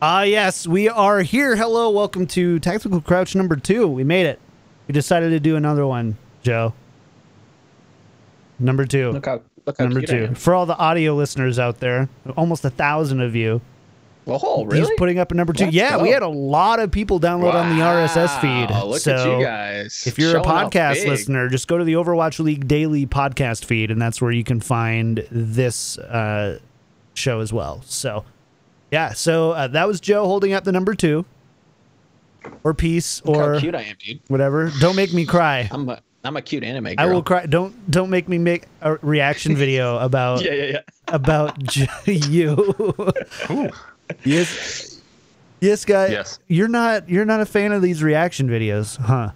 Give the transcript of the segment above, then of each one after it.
Yes, we are here. Hello, welcome to Tactical Crouch number 2. We made it. We decided to do another one, Joe. Number 2. Look how number cute I 2. am. For all the audio listeners out there, almost 1,000 of you. Oh, really? He's putting up a number 2. Let's yeah, go. we had a lot of people download on the RSS feed. Look so at you guys. if you're a Showing off podcast big. listener, just go to the Overwatch League Daily podcast feed, and that's where you can find this show as well. So, yeah, so that was Joe holding up the number 2. Or peace, Look or how cute I am, dude. whatever. Don't make me cry. I'm a cute anime girl. I will cry. Don't make me make a reaction video about about you. Yes, guy. Yes. You're not a fan of these reaction videos, huh?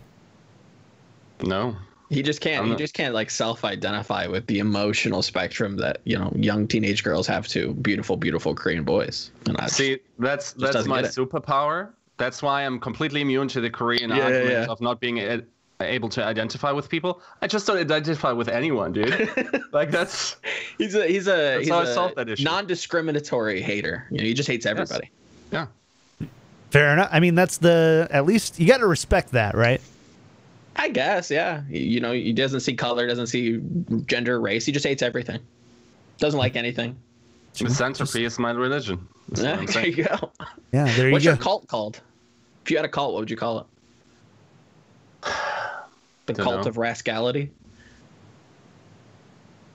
No. He just can't. He just can't like self-identify with the emotional spectrum that young teenage girls have to beautiful, beautiful Korean boys. And See, that's my superpower. That's why I'm completely immune to the Korean argument of not being able to identify with people. I just don't identify with anyone, dude. Like that's he's a solved that issue. Non-discriminatory hater. He just hates everybody. Yes. Yeah. Fair enough. I mean, that's at least you got to respect that, right? I guess, yeah. He doesn't see color, doesn't see gender, race. He just hates everything. Doesn't like anything. Misanthropy is my religion. Yeah, there you go. Yeah, there you go. What's your cult called? If you had a cult, what would you call it? The cult of rascality?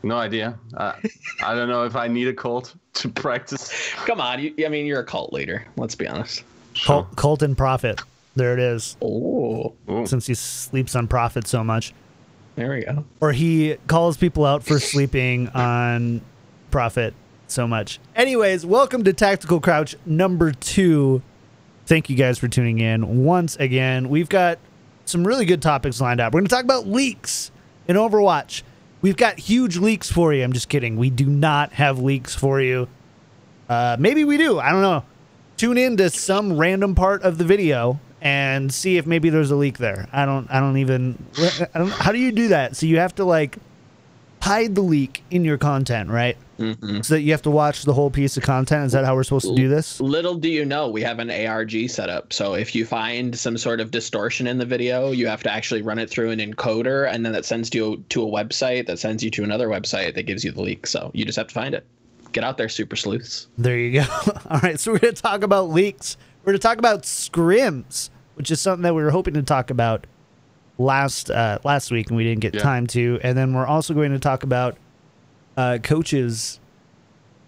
No idea. I don't know if I need a cult to practice. Come on. You're a cult leader. Let's be honest. Cult and Prophet. There it is. Oh. Since he sleeps on Prophet so much. There we go. Or he calls people out for sleeping on Prophet so much. Anyways, welcome to Tactical Crouch number 2. Thank you guys for tuning in once again. We've got some really good topics lined up. We're going to talk about leaks in Overwatch. We've got huge leaks for you. I'm just kidding. We do not have leaks for you. Maybe we do. I don't know. Tune in to some random part of the video and see if maybe there's a leak there. I don't how do you do that? So you have to like hide the leak in your content, right? Mm-hmm. So that you have to watch the whole piece of content. Is that how we're supposed to do this? Little do you know, we have an ARG set up. So if you find some sort of distortion in the video, you have to actually run it through an encoder, and then that sends you to a website that sends you to another website that gives you the leak. So you just have to find it. Get out there, super sleuths. There you go. All right, so we're going to talk about leaks. We're going to talk about scrims, which is something that we were hoping to talk about last week, and we didn't get time to. And then we're also going to talk about coaches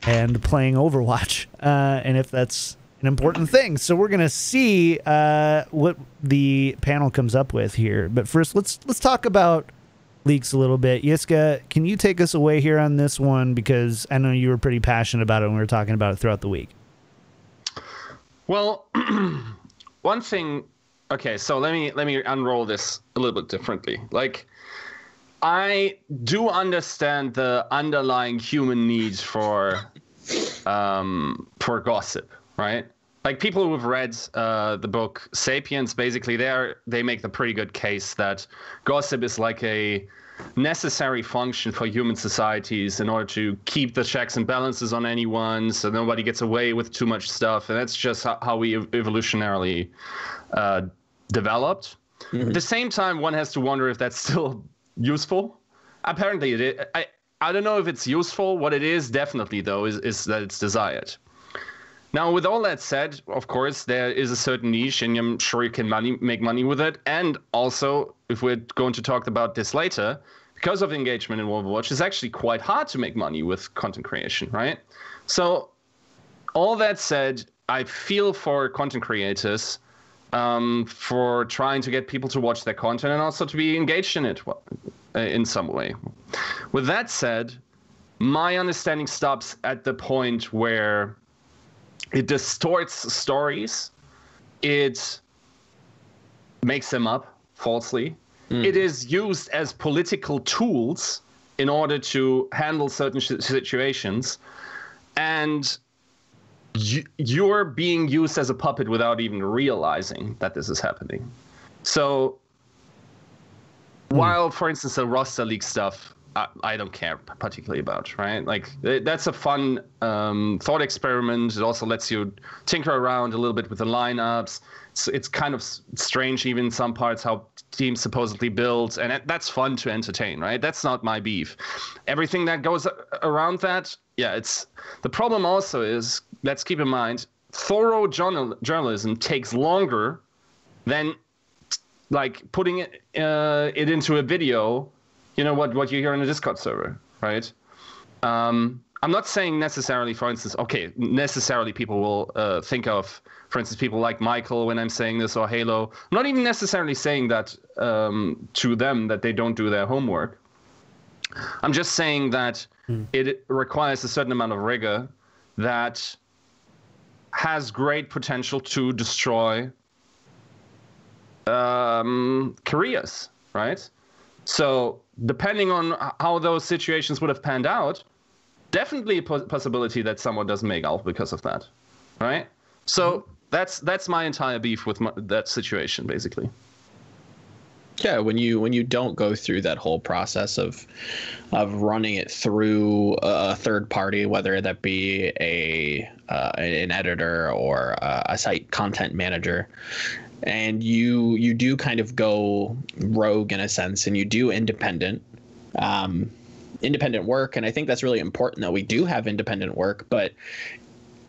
and playing Overwatch, and if that's an important thing. So we're going to see what the panel comes up with here. But first, let's talk about leaks a little bit. Yiska, can you take us away here on this one? Because I know you were pretty passionate about it when we were talking about it throughout the week. Well, one thing. Okay, so let me unroll this a little bit differently. Like, I do understand the underlying human need for gossip, right? Like people who've read the book *Sapiens*, basically they make the pretty good case that gossip is like a necessary function for human societies in order to keep the checks and balances on anyone, so nobody gets away with too much stuff, and that's just how we evolutionarily developed. Mm-hmm. At the same time, one has to wonder if that's still useful. Apparently it is. I don't know if it's useful. What it is definitely, though, is that it's desired. Now, with all that said, of course, there is a certain niche, and I'm sure you can make money with it. And also, if we're going to talk about this later, because of engagement in Overwatch, it's actually quite hard to make money with content creation, right? So, all that said, I feel for content creators for trying to get people to watch their content and also to be engaged in it in some way. With that said, my understanding stops at the point where it distorts stories, it makes them up falsely. It is used as political tools in order to handle certain situations, and you're being used as a puppet without even realizing that this is happening. So while, for instance, the roster leak stuff I don't care particularly about, right? Like that's a fun thought experiment. It also lets you tinker around a little bit with the lineups. It's kind of strange even in some parts how teams supposedly build, and that's fun to entertain, right? That's not my beef. Everything that goes around that, yeah, it's the problem also is, let's keep in mind, thorough journalism takes longer than like putting it into a video, you know, what you hear on a Discord server, right? I'm not saying necessarily, for instance, necessarily people will think of, for instance, people like Michael when I'm saying this, or Halo. I'm not even necessarily saying that to them that they don't do their homework. I'm just saying that it requires a certain amount of rigor that has great potential to destroy careers, right? So depending on how those situations would have panned out, definitely a possibility that someone doesn't make Alpha because of that, right? So that's my entire beef with that situation, basically. Yeah, when you don't go through that whole process of running it through a third party, whether that be an editor or a site content manager, and you do kind of go rogue in a sense, and you do independent work, and I think that's really important that we do have independent work, but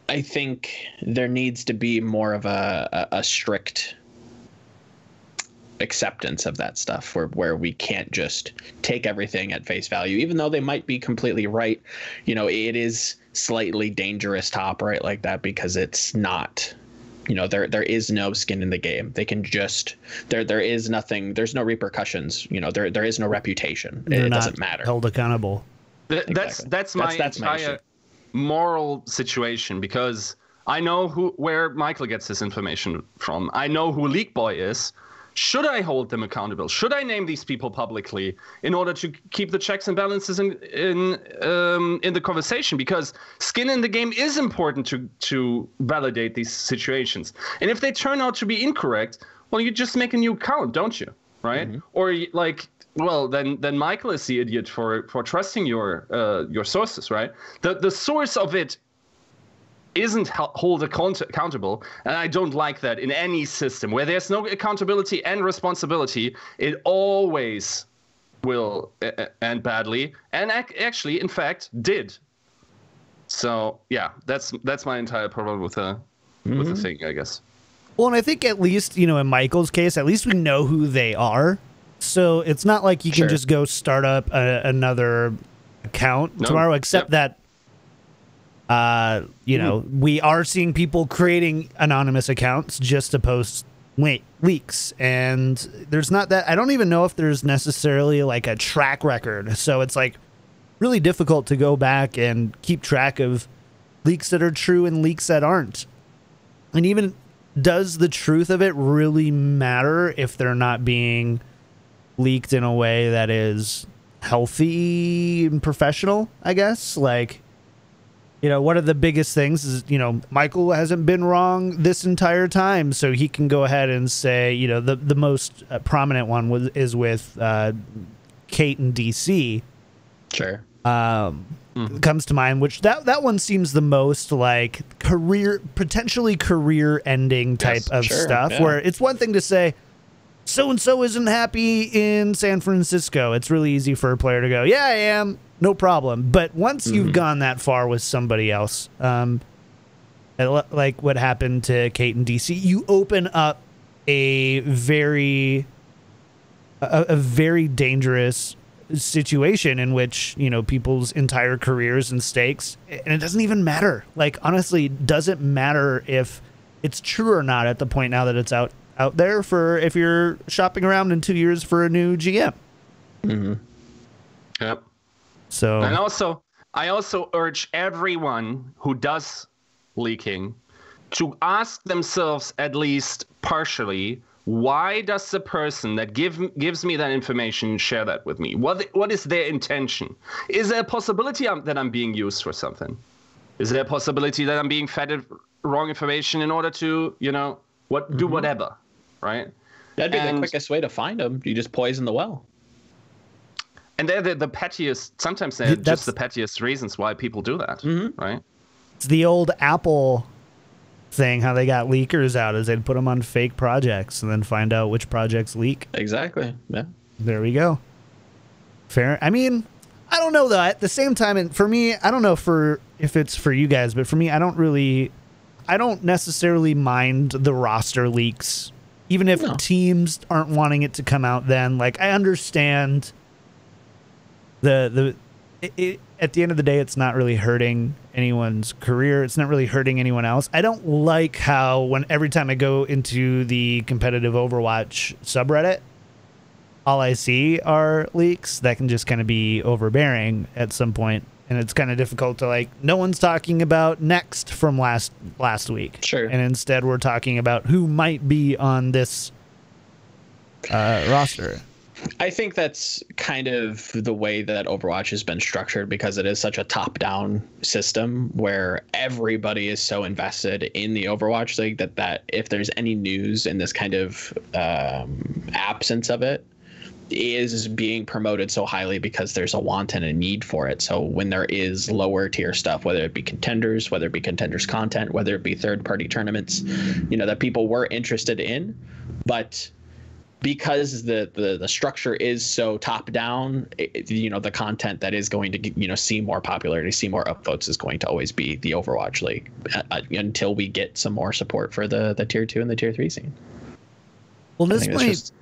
I think there needs to be more of a strict acceptance of that stuff where we can't just take everything at face value, even though they might be completely right. You know, it is slightly dangerous to operate like that because it's not, you know, there is no skin in the game. They can just there is nothing, there's no repercussions, you know, there is no reputation. It doesn't matter. Held accountable. That's my entire moral situation, because I know where Michael gets his information from. I know who League Boy is. Should I hold them accountable? Should I name these people publicly in order to keep the checks and balances in the conversation? Because skin in the game is important to validate these situations. And if they turn out to be incorrect, well, you just make a new account, don't you? Right? Mm-hmm. Or like, well, then Michael is the idiot for trusting your sources, right? The source of it isn't hold accountable, and I don't like that in any system where there's no accountability and responsibility. It always will end badly, and actually, in fact, did. So yeah, that's my entire problem with the thing, I guess. Well, and I think at least, you know, in Michael's case, at least we know who they are, so it's not like you can just go start up another account tomorrow, except that. You know, we are seeing people creating anonymous accounts just to post leaks, and there's not that. I don't even know if there's necessarily like a track record. So it's like really difficult to go back and keep track of leaks that are true and leaks that aren't. And even does the truth of it really matter if they're not being leaked in a way that is healthy and professional, I guess? Like, you know, one of the biggest things is, you know, Michael hasn't been wrong this entire time, so he can go ahead and say, you know, the most prominent one is with Kate and DC. Sure. Comes to mind, which that one seems the most like potentially career ending type of stuff, where it's one thing to say so and so isn't happy in San Francisco. It's really easy for a player to go, yeah, I am. No problem. But once you've gone that far with somebody else, like what happened to Kate and DC, you open up a very dangerous situation in which, you know, people's entire careers and stakes, and it doesn't even matter. Like, honestly, doesn't matter if it's true or not at the point now that it's out there for if you're shopping around in 2 years for a new GM. Yep. So, and I also urge everyone who does leaking to ask themselves at least partially, why does the person that gives me that information share that with me? What is their intention? Is there a possibility that I'm being used for something? Is there a possibility that I'm being fed wrong information in order to, you know, do whatever, right? That'd be the quickest way to find them. You just poison the well. And they're the pettiest. Sometimes they're just the pettiest reasons why people do that, right? It's the old Apple thing, how they got leakers out, is they'd put them on fake projects and then find out which projects leak. Exactly. Yeah. There we go. Fair. I mean, I don't know though. At the same time, and for me, I don't know if it's for you guys, but for me, I don't necessarily mind the roster leaks, even if teams aren't wanting it to come out. Then, like, I understand at the end of the day, it's not really hurting anyone's career. It's not really hurting anyone else. I don't like how every time I go into the competitive Overwatch subreddit, all I see are leaks that can just kind of be overbearing at some point. And it's kind of difficult to, like, no one's talking about next from last week. Sure. And instead we're talking about who might be on this roster. I think that's kind of the way that Overwatch has been structured, because it is such a top-down system where everybody is so invested in the Overwatch League that if there's any news in this kind of absence of it, is being promoted so highly because there's a want and a need for it. So when there is lower tier stuff, whether it be contenders, whether it be contenders content, whether it be third-party tournaments, that people were interested in, but because the structure is so top down, the content that is going to see more popularity, see more upvotes, is going to always be the Overwatch League until we get some more support for the tier 2 and the tier 3 scene. Well, this might just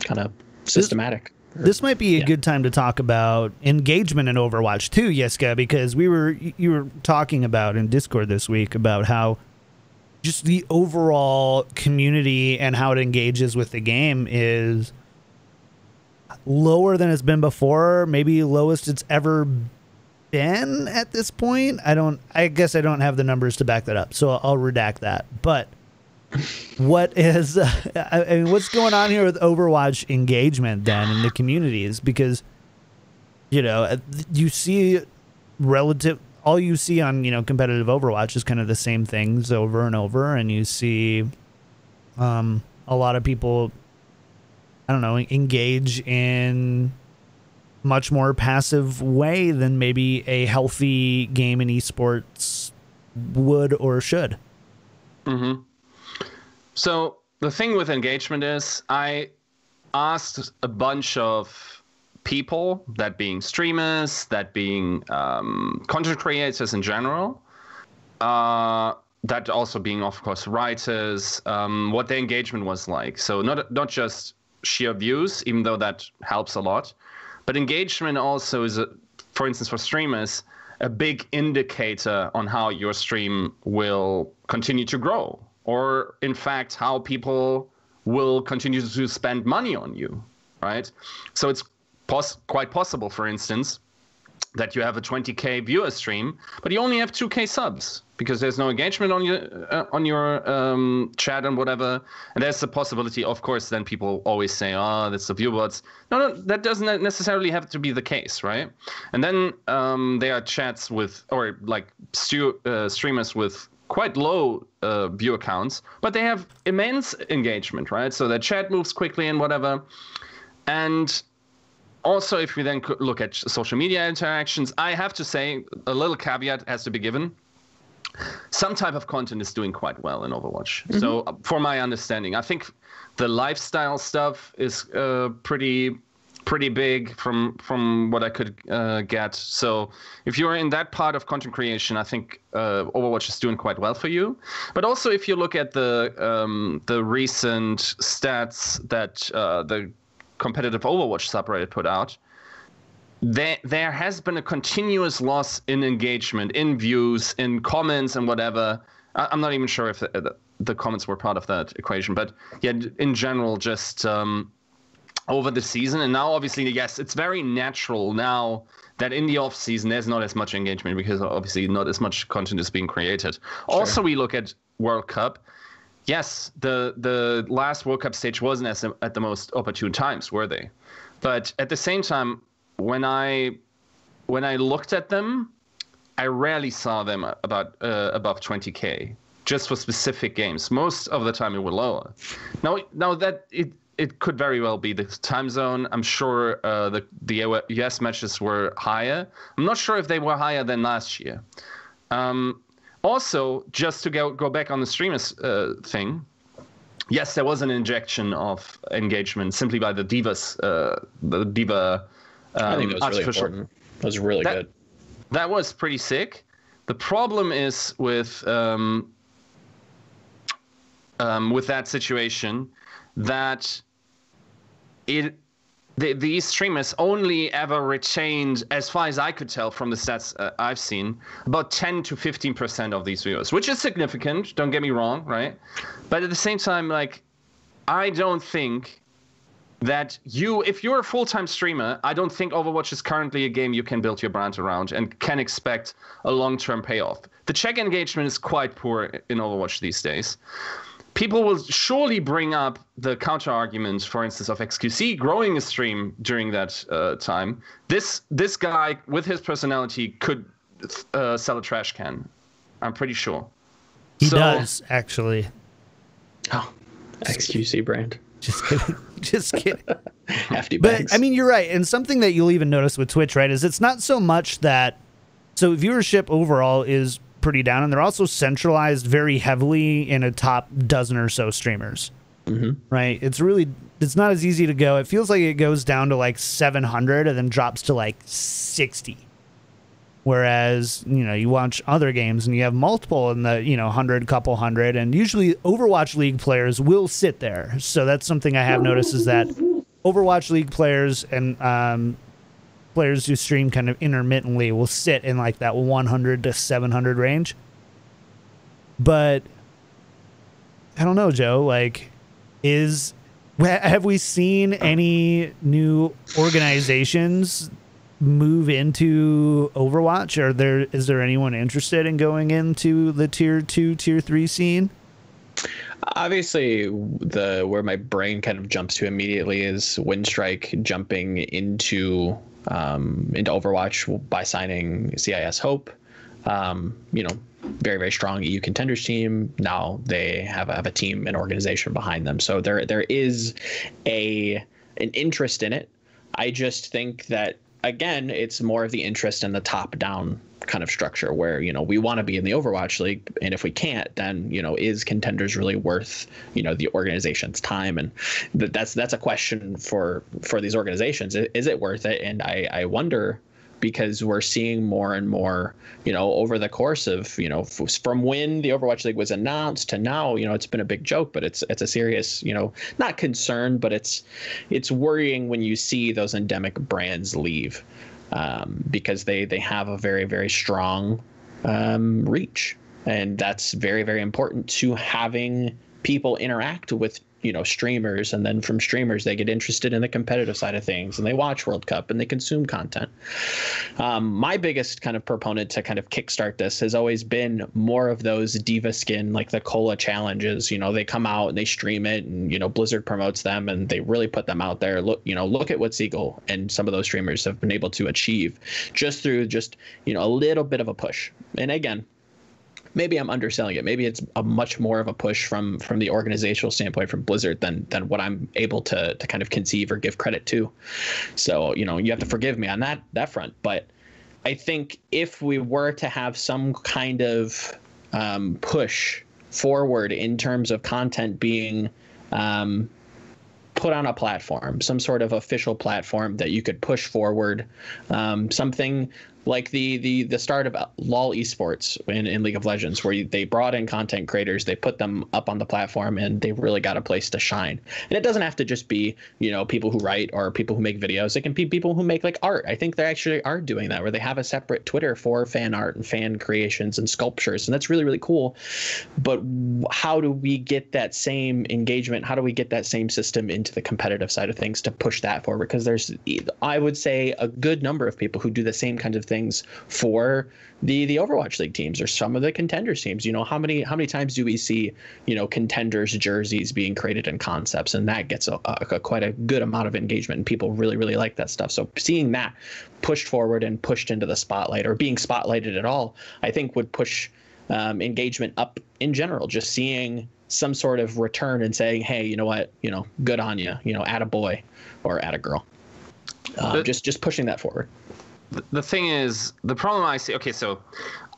kind of systematic. This might be a good time to talk about engagement in Overwatch too, Yiska, because you were talking about in Discord this week about how just the overall community and how it engages with the game is lower than it's been before, maybe lowest it's ever been at this point. I guess I don't have the numbers to back that up, so I'll redact that. But what is what's going on here with Overwatch engagement then in the communities? Because you see all you see on competitive Overwatch is kind of the same things over and over, and you see a lot of people, I don't know, engage in much more passive way than maybe a healthy game in esports would or should. Mm-hmm. So the thing with engagement is, I asked a bunch of people, that being streamers, that being content creators in general, that also being, of course, writers, what their engagement was like. So not just sheer views, even though that helps a lot, but engagement also is, for instance, for streamers, a big indicator on how your stream will continue to grow, or in fact, how people will continue to spend money on you, right? So it's quite possible, for instance, that you have a 20K viewer stream, but you only have 2K subs because there's no engagement on your chat and whatever. And there's the possibility, of course, then people always say, oh, that's the view bots. No, that doesn't necessarily have to be the case, right? And then there are chats with, or like streamers with quite low view counts, but they have immense engagement, right? So their chat moves quickly and whatever. And also, if we then look at social media interactions, I have to say a little caveat has to be given. Some type of content is doing quite well in Overwatch. Mm-hmm. So for my understanding, I think the lifestyle stuff is pretty big from what I could get. So if you're in that part of content creation, I think Overwatch is doing quite well for you. But also, if you look at the recent stats that the competitive Overwatch subreddit put out, there has been a continuous loss in engagement, in views, in comments and whatever. I'm not even sure if the comments were part of that equation, but yeah, in general, just over the season. And now, obviously, yes, it's very natural now that in the off season there's not as much engagement because obviously not as much content is being created. Sure. Also, we look at World Cup. Yes, the last World Cup stage wasn't at the most opportune times, were they? But at the same time, when I when I looked at them, I rarely saw them about above 20K. just for specific games. Most of the time it will lower. Now that it could very well be the time zone. I'm sure the US matches were higher. I'm not sure if they were higher than last year. Also, just to go back on the streamers thing, yes, there was an injection of engagement simply by the divas. The diva. I think it was really important. It was really good. That was pretty sick. The problem is with that situation that these streamers only ever retained, as far as I could tell from the stats I've seen, about 10 to 15% of these viewers, which is significant. Don't get me wrong, right? But at the same time, like, I don't think that if you're a full-time streamer, I don't think Overwatch is currently a game you can build your brand around and can expect a long-term payoff. The check engagement is quite poor in Overwatch these days. People will surely bring up the counter argument, for instance, of XQC growing a stream during that time. This guy, with his personality, could sell a trash can. I'm pretty sure. He does, actually. Oh, XQC brand. Just kidding. Just kidding. Hefty bags. But, I mean, you're right. And something that you'll even notice with Twitch, right, is it's not so much that... So viewership overall is pretty down, and they're also centralized very heavily in a top dozen or so streamers. Right? It's not as easy to go. It feels like it goes down to like 700 and then drops to like 60. Whereas, you watch other games and you have multiple in the, 100, couple hundred, and usually Overwatch League players will sit there. So that's something I have noticed, is that Overwatch League players and players who stream kind of intermittently will sit in like that 100 to 700 range. But I don't know, Joe, like, have we seen any new organizations move into Overwatch? Is there anyone interested in going into the tier 2, tier 3 scene? Obviously, where my brain kind of jumps to immediately is Windstrike jumping into Overwatch by signing CIS Hope. Very, very strong EU contenders team. Now they have a team and organization behind them. So there is an interest in it. I just think that, again, it's more of the interest in the top-down kind of structure where, we want to be in the Overwatch League, and if we can't, then, is contenders really worth, the organization's time? And that's a question for these organizations. Is it worth it? And I wonder, because we're seeing more and more, over the course of, from when the Overwatch League was announced to now, it's been a big joke, but it's a serious, not concern, but it's worrying when you see those endemic brands leave, because they have a very, very strong reach. And that's very, very important to having people interact with, streamers, and then from streamers they get interested in the competitive side of things, and they watch World Cup and they consume content. My biggest kind of proponent to kind of kickstart this has always been more of those diva skin, like the Cola challenges. They come out and they stream it, and Blizzard promotes them, and they really put them out there. Look at what Siegel and some of those streamers have been able to achieve just through a little bit of a push. And again, maybe I'm underselling it. Maybe it's a much more of a push from the organizational standpoint from Blizzard than what I'm able to kind of conceive or give credit to. So, you have to forgive me on that front. But I think if we were to have some kind of push forward in terms of content being put on a platform, some sort of official platform that you could push forward, something like the start of LoL esports in League of Legends, where they brought in content creators, they put them up on the platform, and they really got a place to shine. And it doesn't have to just be, people who write or people who make videos. It can be people who make like art. I think they actually are doing that, where they have a separate Twitter for fan art and fan creations and sculptures. And that's really, really cool. But how do we get that same engagement? How do we get that same system into the competitive side of things to push that forward? Because there's, I would say, a good number of people who do the same kinds of things for the Overwatch League teams or some of the contenders teams. How many times do we see contenders jerseys being created in concepts, and that gets quite a good amount of engagement, and people really, really like that stuff. So seeing that pushed forward and pushed into the spotlight, or being spotlighted at all, I think would push engagement up in general, just seeing some sort of return and saying, hey, you know what, good on you, add a boy or add a girl. Just pushing that forward. The thing is, the problem I see, okay, so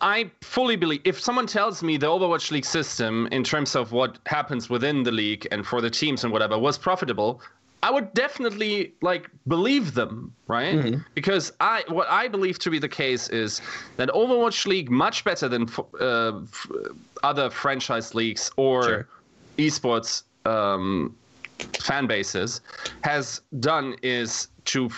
I fully believe, if someone tells me the Overwatch League system in terms of what happens within the league and for the teams and whatever was profitable, I would definitely believe them, right? Mm-hmm. Because what I believe to be the case is that Overwatch League, much better than other franchise leagues or esports fan bases, has done is to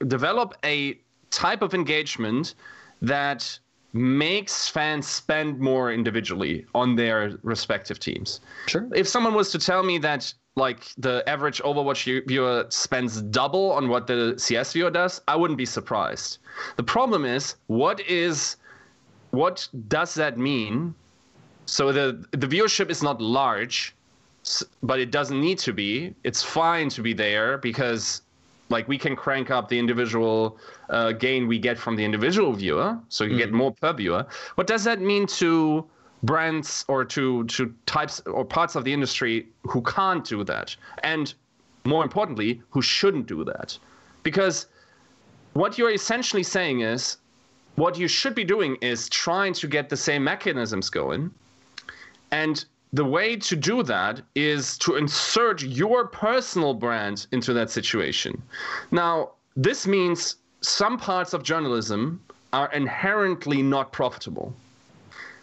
develop a type of engagement that makes fans spend more individually on their respective teams. Sure. If someone was to tell me that the average Overwatch viewer spends double on what the CS viewer does, I wouldn't be surprised. The problem is, what does that mean? So the viewership is not large, but it doesn't need to be. It's fine to be there because we can crank up the individual gain we get from the individual viewer, so you get more per viewer. What does that mean to brands or to types or parts of the industry who can't do that? And more importantly, who shouldn't do that? Because what you're essentially saying is, what you should be doing is trying to get the same mechanisms going. And the way to do that is to insert your personal brand into that situation. Now, this means some parts of journalism are inherently not profitable.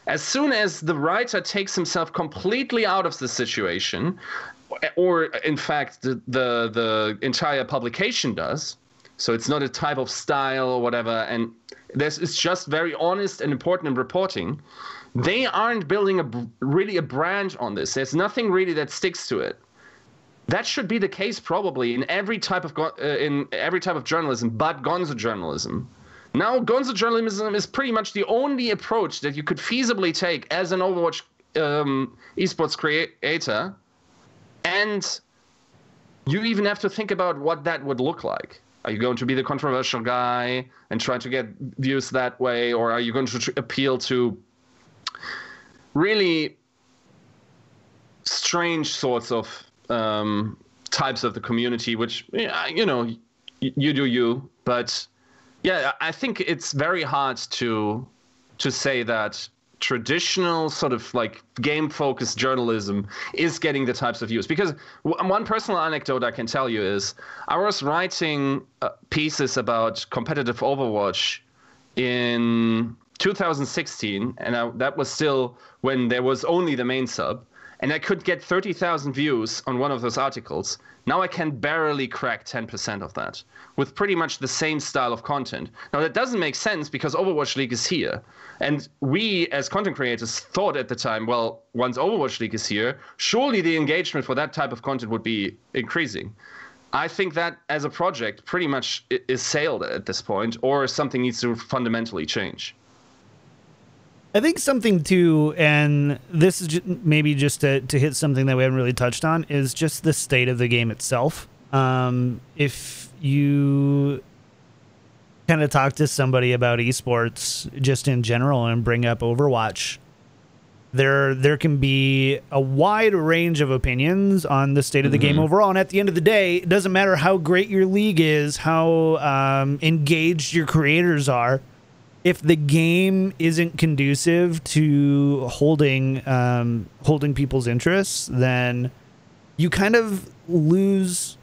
As soon as the writer takes himself completely out of the situation, or in fact, the entire publication does, so it's not a type of style or whatever, and it's just very honest and important in reporting, they aren't building really a brand on this. There's nothing really that sticks to it. That should be the case probably in every type of journalism, but gonzo journalism. Now, gonzo journalism is pretty much the only approach that you could feasibly take as an Overwatch esports creator, and you even have to think about what that would look like. Are you going to be the controversial guy and try to get views that way, or are you going to appeal to really strange sorts of types of the community, which, you do you. But yeah, I think it's very hard to say that traditional sort of game-focused journalism is getting the types of views. Because one personal anecdote I can tell you is I was writing pieces about competitive Overwatch in 2016, and that was still when there was only the main sub, and I could get 30,000 views on one of those articles. Now I can barely crack 10% of that with pretty much the same style of content. Now that doesn't make sense because Overwatch League is here. And we as content creators thought at the time, well, once Overwatch League is here, surely the engagement for that type of content would be increasing. I think that as a project pretty much is sailed at this point, or something needs to fundamentally change. I think something too, and this is maybe just to hit something that we haven't really touched on, is just the state of the game itself. If you kind of talk to somebody about esports just in general and bring up Overwatch, there can be a wide range of opinions on the state of the game overall. And at the end of the day, it doesn't matter how great your league is, how engaged your creators are. If the game isn't conducive to holding people's interests, then you kind of lose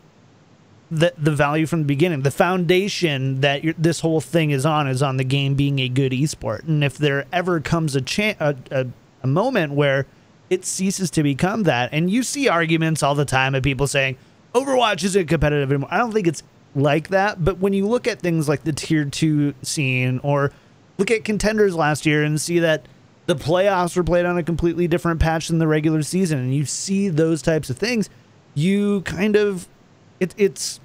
the value from the beginning. The foundation that this whole thing is on the game being a good esport. And if there ever comes a moment where it ceases to become that, and you see arguments all the time of people saying Overwatch isn't competitive anymore. I don't think it's like that. But when you look at things like the tier 2 scene, or look at contenders last year and see that the playoffs were played on a completely different patch than the regular season, and you see those types of things, you kind of it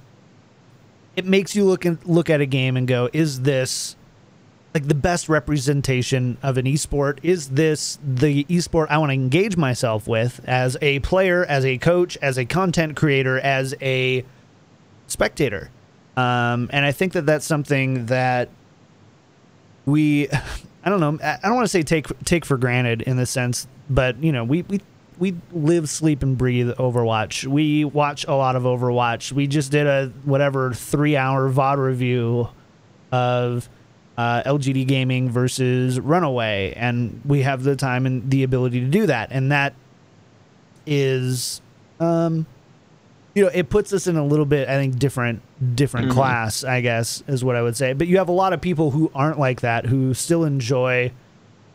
makes you look at a game and go, is this like the best representation of an esport? Is this the esport I want to engage myself with as a player, as a coach, as a content creator, as a spectator? And I think that that's something that we I don't know. I don't want to say take for granted in the sense, but you know, we live, sleep, and breathe Overwatch. We watch a lot of Overwatch. We just did a 3-hour VOD review of LGD Gaming versus Runaway, and we have the time and the ability to do that, and that is, you know, it puts us in a little bit, I think, different class, I guess, is what I would say. But you have a lot of people who aren't like that, who still enjoy.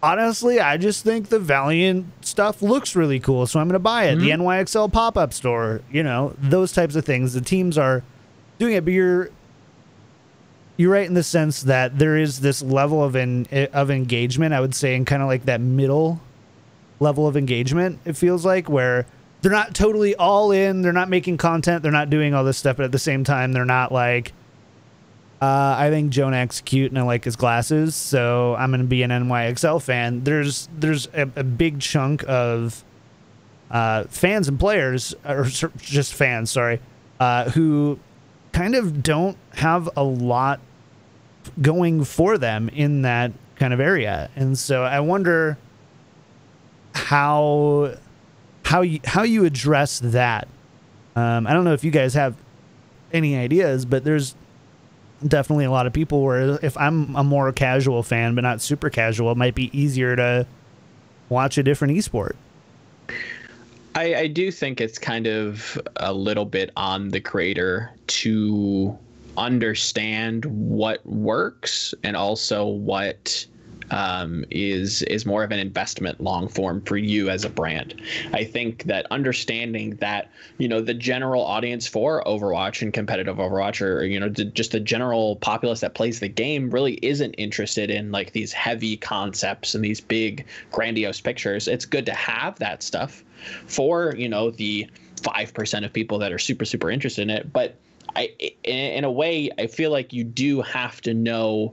Honestly, I just think the Valiant stuff looks really cool, so I'm going to buy it. The NYXL pop-up store, you know, those types of things. The teams are doing it, but you're right in the sense that there is this level of engagement, I would say, in kind of like that middle level of engagement, it feels like, where they're not totally all in, they're not making content, they're not doing all this stuff, but at the same time, they're not like, I think Jonak's cute and I like his glasses, so I'm going to be an NYXL fan. There's a big chunk of fans and players, or just fans, sorry, who kind of don't have a lot going for them in that kind of area. And so I wonder how you address that. I don't know if you guys have any ideas, but there's definitely a lot of people where if I'm a more casual fan, but not super casual, it might be easier to watch a different esport. I do think it's kind of a little bit on the creator to understand what works and also what is more of an investment long form for you as a brand. I think that understanding that, you know, the general audience for Overwatch and competitive Overwatch, or, you know, just the general populace that plays the game, really isn't interested in like these heavy concepts and these big grandiose pictures. It's good to have that stuff for, you know, the 5% of people that are super interested in it. But in a way, I feel like you do have to know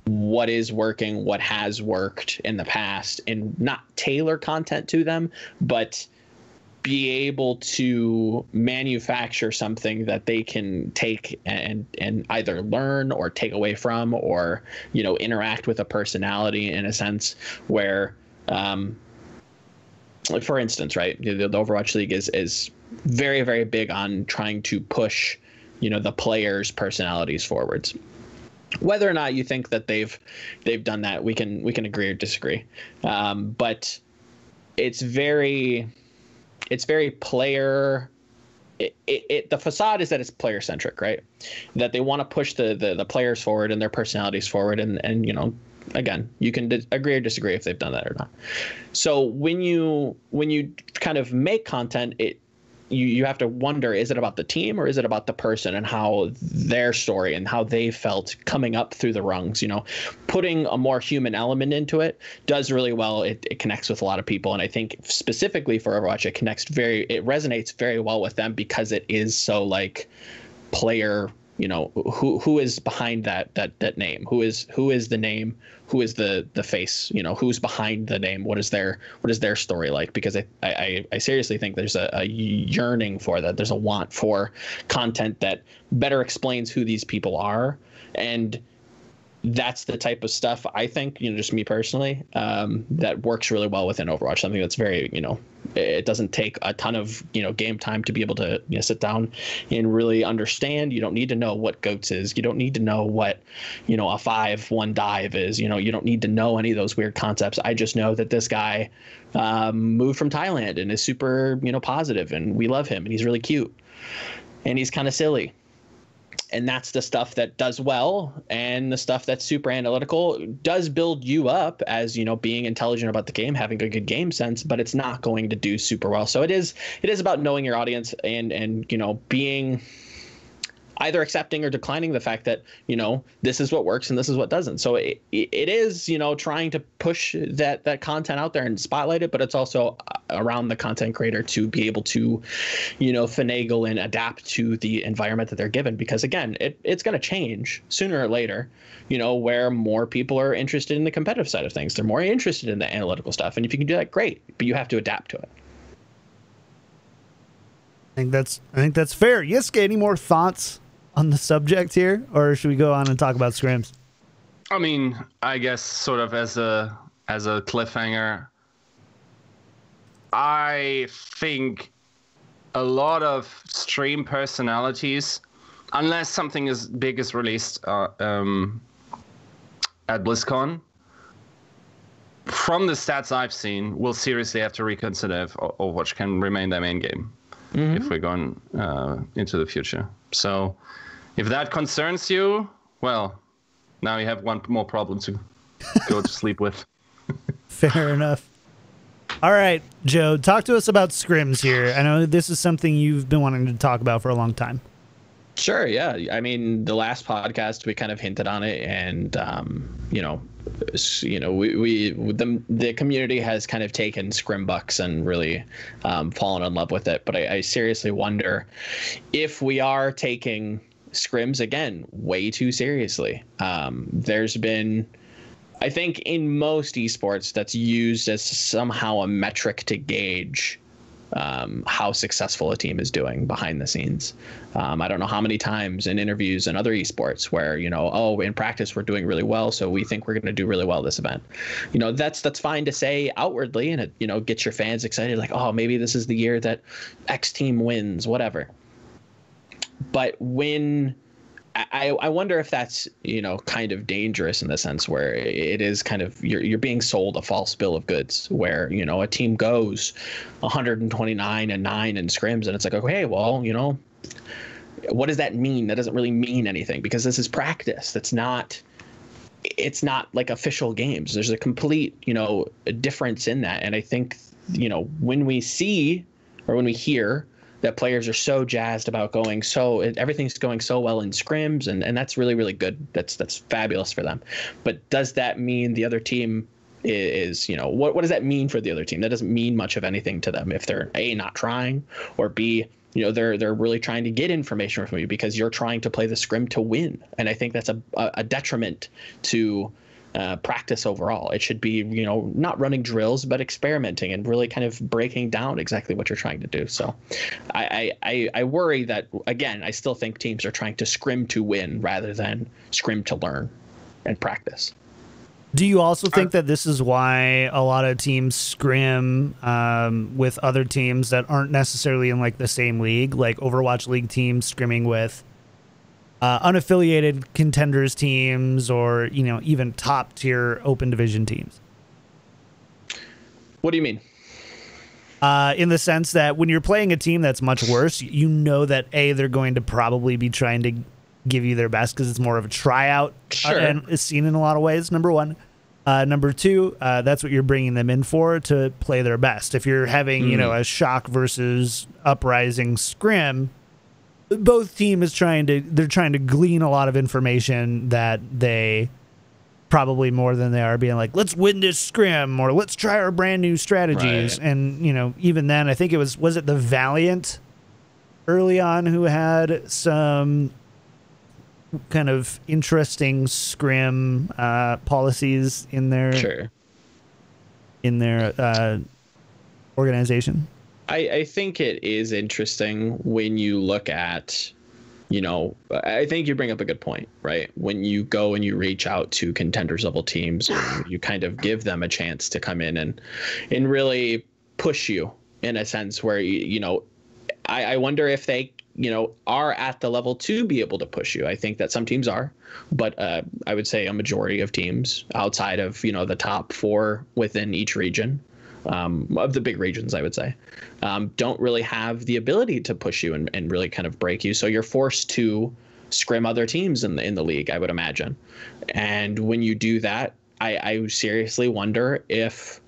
what is working, what has worked in the past, and not tailor content to them, but be able to manufacture something that they can take and either learn or take away from, or, you know, interact with a personality in a sense where, for instance, right, the Overwatch League is very big on trying to push, you know, the players' personalities forwards. Whether or not you think that they've done that, we can agree or disagree. But it's very player. The facade is that it's player centric, right? That they want to push the players forward and their personalities forward, and you know, again, you can agree or disagree if they've done that or not. So when you kind of make content, you have to wonder, is it about the team or is it about the person and how their story and how they felt coming up through the rungs? You know, putting a more human element into it does really well. It connects with a lot of people. And I think specifically for Overwatch, it resonates very well with them because it is so like player, you know, who is behind that name, who is the name, who is the face, you know, who's behind the name, what is their story like? Because I seriously think there's a yearning for that. There's a want for content that better explains who these people are, and that's the type of stuff I think, you know, just me personally, that works really well within Overwatch. Something that's very, you know, it doesn't take a ton of, you know, game time to be able to, you know, sit down and really understand. You don't need to know what GOATS is. You don't need to know what, you know, a 5-1 dive is. You know, you don't need to know any of those weird concepts. I just know that this guy moved from Thailand and is super, you know, positive, and we love him, and he's really cute, and he's kind of silly. And that's the stuff that does well, and the stuff that's super analytical does build you up as, you know, being intelligent about the game, having a good game sense, but it's not going to do super well. So it is about knowing your audience and you know, being either accepting or declining the fact that, you know, this is what works and this is what doesn't. So it is, you know, trying to push that content out there and spotlight it, but it's also around the content creator to be able to, you know, finagle and adapt to the environment that they're given. Because again, it's going to change sooner or later, you know, where more people are interested in the competitive side of things. They're more interested in the analytical stuff. And if you can do that, great, but you have to adapt to it. I think that's fair. Yiska, any more thoughts on the subject here, or should we go on and talk about scrims? I mean, I guess sort of as a cliffhanger, I think a lot of stream personalities, unless something as big is released at BlizzCon, from the stats I've seen, will seriously have to reconsider if Overwatch can remain their main game if we're going into the future. So if that concerns you, well, now you have one more problem to go to sleep with. Fair enough. All right, Joe, talk to us about scrims here. I know this is something you've been wanting to talk about for a long time. Sure, yeah. I mean, the last podcast we kind of hinted on it, and the community has kind of taken scrimbucks and really fallen in love with it. But I seriously wonder if we are taking scrims again way too seriously. There's been, I think, in most esports, that's used as somehow a metric to gauge how successful a team is doing behind the scenes. I don't know how many times in interviews and other esports where, in practice we're doing really well, so we think we're going to do really well this event. That's fine to say outwardly, and it gets your fans excited, like, oh, maybe this is the year that X team wins, whatever. But when I wonder if that's, kind of dangerous in the sense where it is kind of you're being sold a false bill of goods where, a team goes 129-9 in scrims, and it's like, okay, well, what does that mean? That doesn't really mean anything because this is practice. It's not like official games. There's a complete, difference in that. And I think, when we see or when we hear that players are so jazzed about everything's going so well in scrims, and that's really, really good. That's fabulous for them. But does that mean the other team is, what does that mean for the other team? That doesn't mean much of anything to them if they're A, not trying, or B, they're really trying to get information from you because you're trying to play the scrim to win. And I think that's a detriment to practice overall. It should be, not running drills, but experimenting and really kind of breaking down exactly what you're trying to do. So I worry that, again, I still think teams are trying to scrim to win rather than scrim to learn and practice. Do you also think that this is why a lot of teams scrim with other teams that aren't necessarily in like the same league, like Overwatch League teams scrimming with unaffiliated contenders teams, or even top tier open division teams? What do you mean? In the sense that when you're playing a team that's much worse, that A, they're going to probably be trying to give you their best because it's more of a tryout. Sure. And is seen in a lot of ways, number one. Number two, that's what you're bringing them in for, to play their best. If you're having a Shock versus Uprising scrim, both team is trying to glean a lot of information that they probably more than they are being like, let's win this scrim, or let's try our brand new strategies. Right. And even then, I think it was it the Valiant early on who had some kind of interesting scrim policies in their organization. I think it is interesting when you look at, I think you bring up a good point, right? When you go and you reach out to contenders level teams, you kind of give them a chance to come in and really push you in a sense where, I wonder if they, are at the level to be able to push you. I think that some teams are, but I would say a majority of teams outside of, the top 4 within each region, of the big regions, I would say, don't really have the ability to push you and really kind of break you. So you're forced to scrim other teams in the league, I would imagine. And when you do that, I seriously wonder if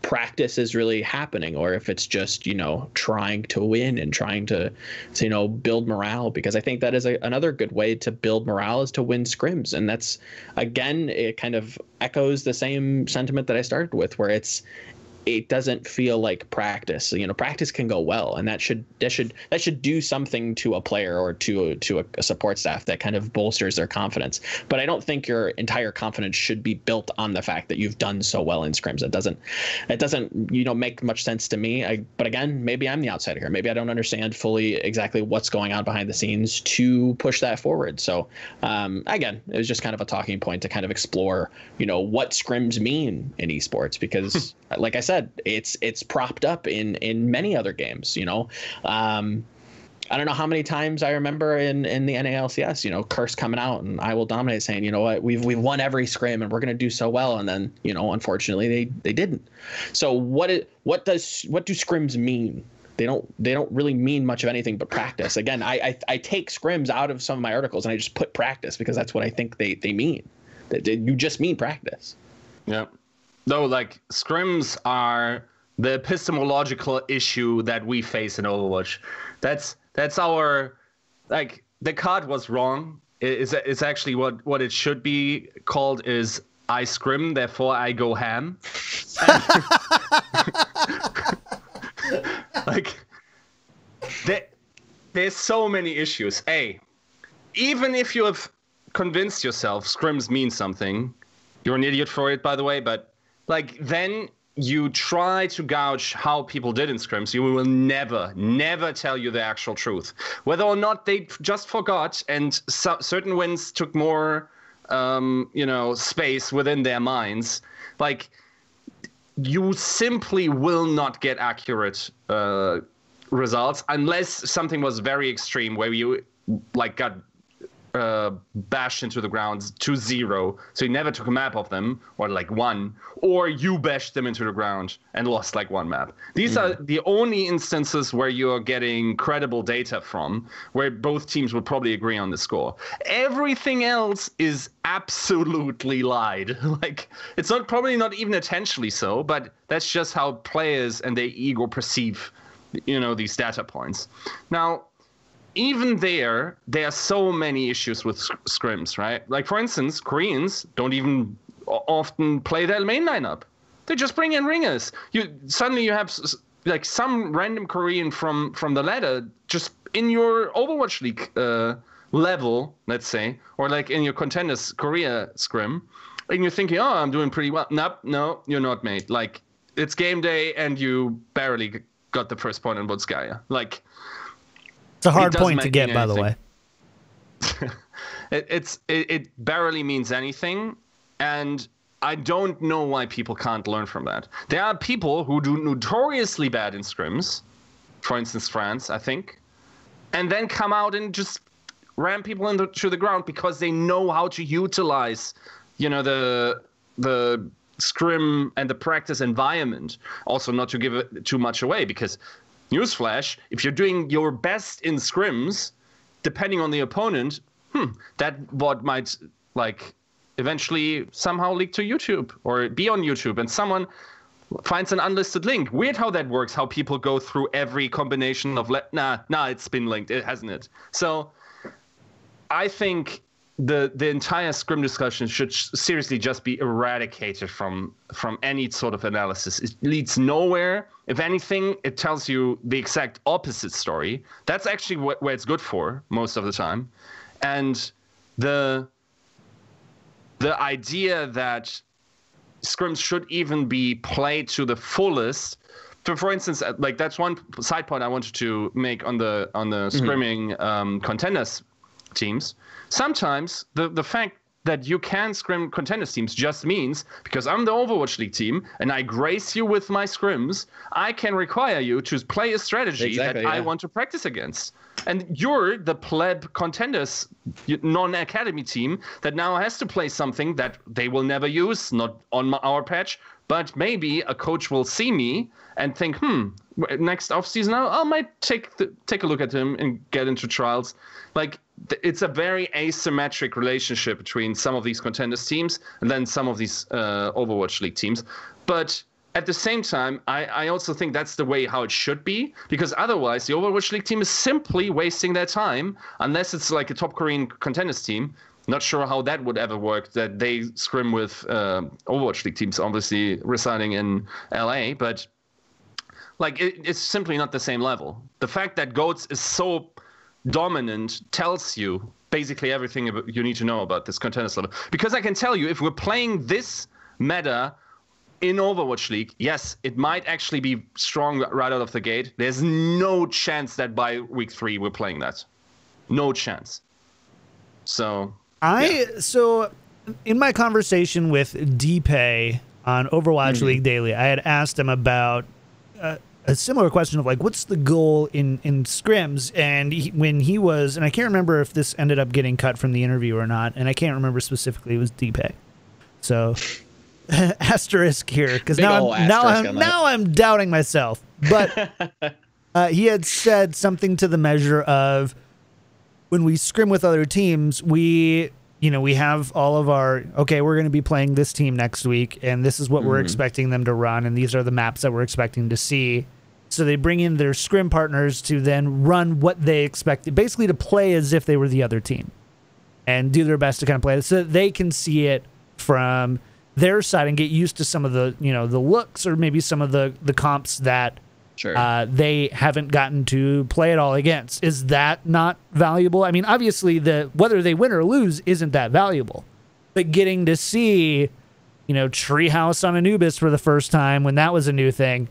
practice is really happening, or if it's just, trying to win and trying to build morale, because I think that is another good way to build morale, is to win scrims. And that's, again, it kind of echoes the same sentiment that I started with, where it's it doesn't feel like practice. You know, practice can go well, and that should do something to a player or to a support staff that kind of bolsters their confidence. But I don't think your entire confidence should be built on the fact that you've done so well in scrims. It doesn't make much sense to me. But again, maybe I'm the outsider here. Maybe I don't understand fully exactly what's going on behind the scenes to push that forward. So again, it was just kind of a talking point to kind of explore, what scrims mean in esports, because like I said, it's propped up in many other games. I don't know how many times I remember in the NALCS, Curse coming out and I Will Dominate saying, you know what, we've won every scrim and we're going to do so well, and then unfortunately they didn't. So what do scrims mean? They don't really mean much of anything but practice. Again, I take scrims out of some of my articles and I just put practice because that's what I think they mean. You just mean practice. Yeah. Though, like, scrims are the epistemological issue that we face in Overwatch. That's our, like, the card was wrong. It's actually what it should be called is I scrim, therefore I go ham. Like, there's so many issues. Even if you have convinced yourself scrims mean something, you're an idiot for it, by the way, but like, then you try to gouge how people did in scrims. You will never tell you the actual truth. Whether or not they just forgot and certain wins took more, space within their minds. Like, you simply will not get accurate results unless something was very extreme, where you like got bashed into the ground 2-0, so you never took a map of them, or like one, or you bashed them into the ground and lost like one map. These are the only instances where you're getting credible data from, where both teams would probably agree on the score. Everything else is absolutely lied. Like, it's probably not even intentionally so, but that's just how players and their ego perceive, these data points. Now, even there are so many issues with scrims, right? Like, for instance, Koreans don't even often play their main lineup. They just bring in ringers. Suddenly you have like some random Korean from the ladder just in your Overwatch League level, let's say, or like in your Contenders Korea scrim, and you're thinking, oh, I'm doing pretty well. Nope, no, you're not, mate. Like, it's game day and you barely got the first point in Botskaya. Like, it's a hard point to get, by the way. It barely means anything, and I don't know why people can't learn from that. There are people who do notoriously bad in scrims, for instance, France, I think, and then come out and just ram people into the ground because they know how to utilize, the scrim and the practice environment. Also, not to give it too much away, because newsflash, if you're doing your best in scrims, depending on the opponent, that what might like eventually somehow leak to YouTube or be on YouTube, and someone finds an unlisted link. Weird how that works, how people go through every combination of it's been linked, it hasn't it. So I think the entire scrim discussion should seriously just be eradicated from any sort of analysis. It leads nowhere. If anything, it tells you the exact opposite story. That's actually where it's good for most of the time. And the idea that scrims should even be played to the fullest. For instance, like, that's one side point I wanted to make on the scrimming contenders teams. Sometimes the fact that you can scrim contenders teams just means, because I'm the Overwatch League team and I grace you with my scrims, I can require you to play a strategy I want to practice against. And you're the pleb contenders non-academy team that now has to play something that they will never use, not on our patch, but maybe a coach will see me and think, next offseason I might take a look at him and get into trials. Like, it's a very asymmetric relationship between some of these contenders teams and then some of these Overwatch League teams. But at the same time, I also think that's the way how it should be, because otherwise the Overwatch League team is simply wasting their time, unless it's like a top Korean contenders team. Not sure how that would ever work, that they scrim with Overwatch League teams, obviously residing in LA, but like it's simply not the same level. The fact that GOATS is so dominant tells you basically everything you need to know about this contenders level. Because I can tell you, if we're playing this meta in Overwatch League, yes, it might actually be strong right out of the gate. There's no chance that by week 3 we're playing that. No chance. So So in my conversation with DPay on Overwatch League Daily, I had asked him about a similar question of like, what's the goal in scrims? And when he was, and I can't remember if this ended up getting cut from the interview or not, and I can't remember specifically, it was DPay. So asterisk here, because now I'm doubting myself. But he had said something to the measure of, when we scrim with other teams, we have all of our, okay, we're going to be playing this team next week, and this is what we're expecting them to run, and these are the maps that we're expecting to see. So they bring in their scrim partners to then run what they expect, basically to play as if they were the other team, and do their best to kind of play it so that they can see it from their side and get used to some of the, the looks or maybe some of the comps that they haven't gotten to play it all against. Is that not valuable? I mean, obviously, whether they win or lose isn't that valuable. But getting to see, Treehouse on Anubis for the first time when that was a new thing,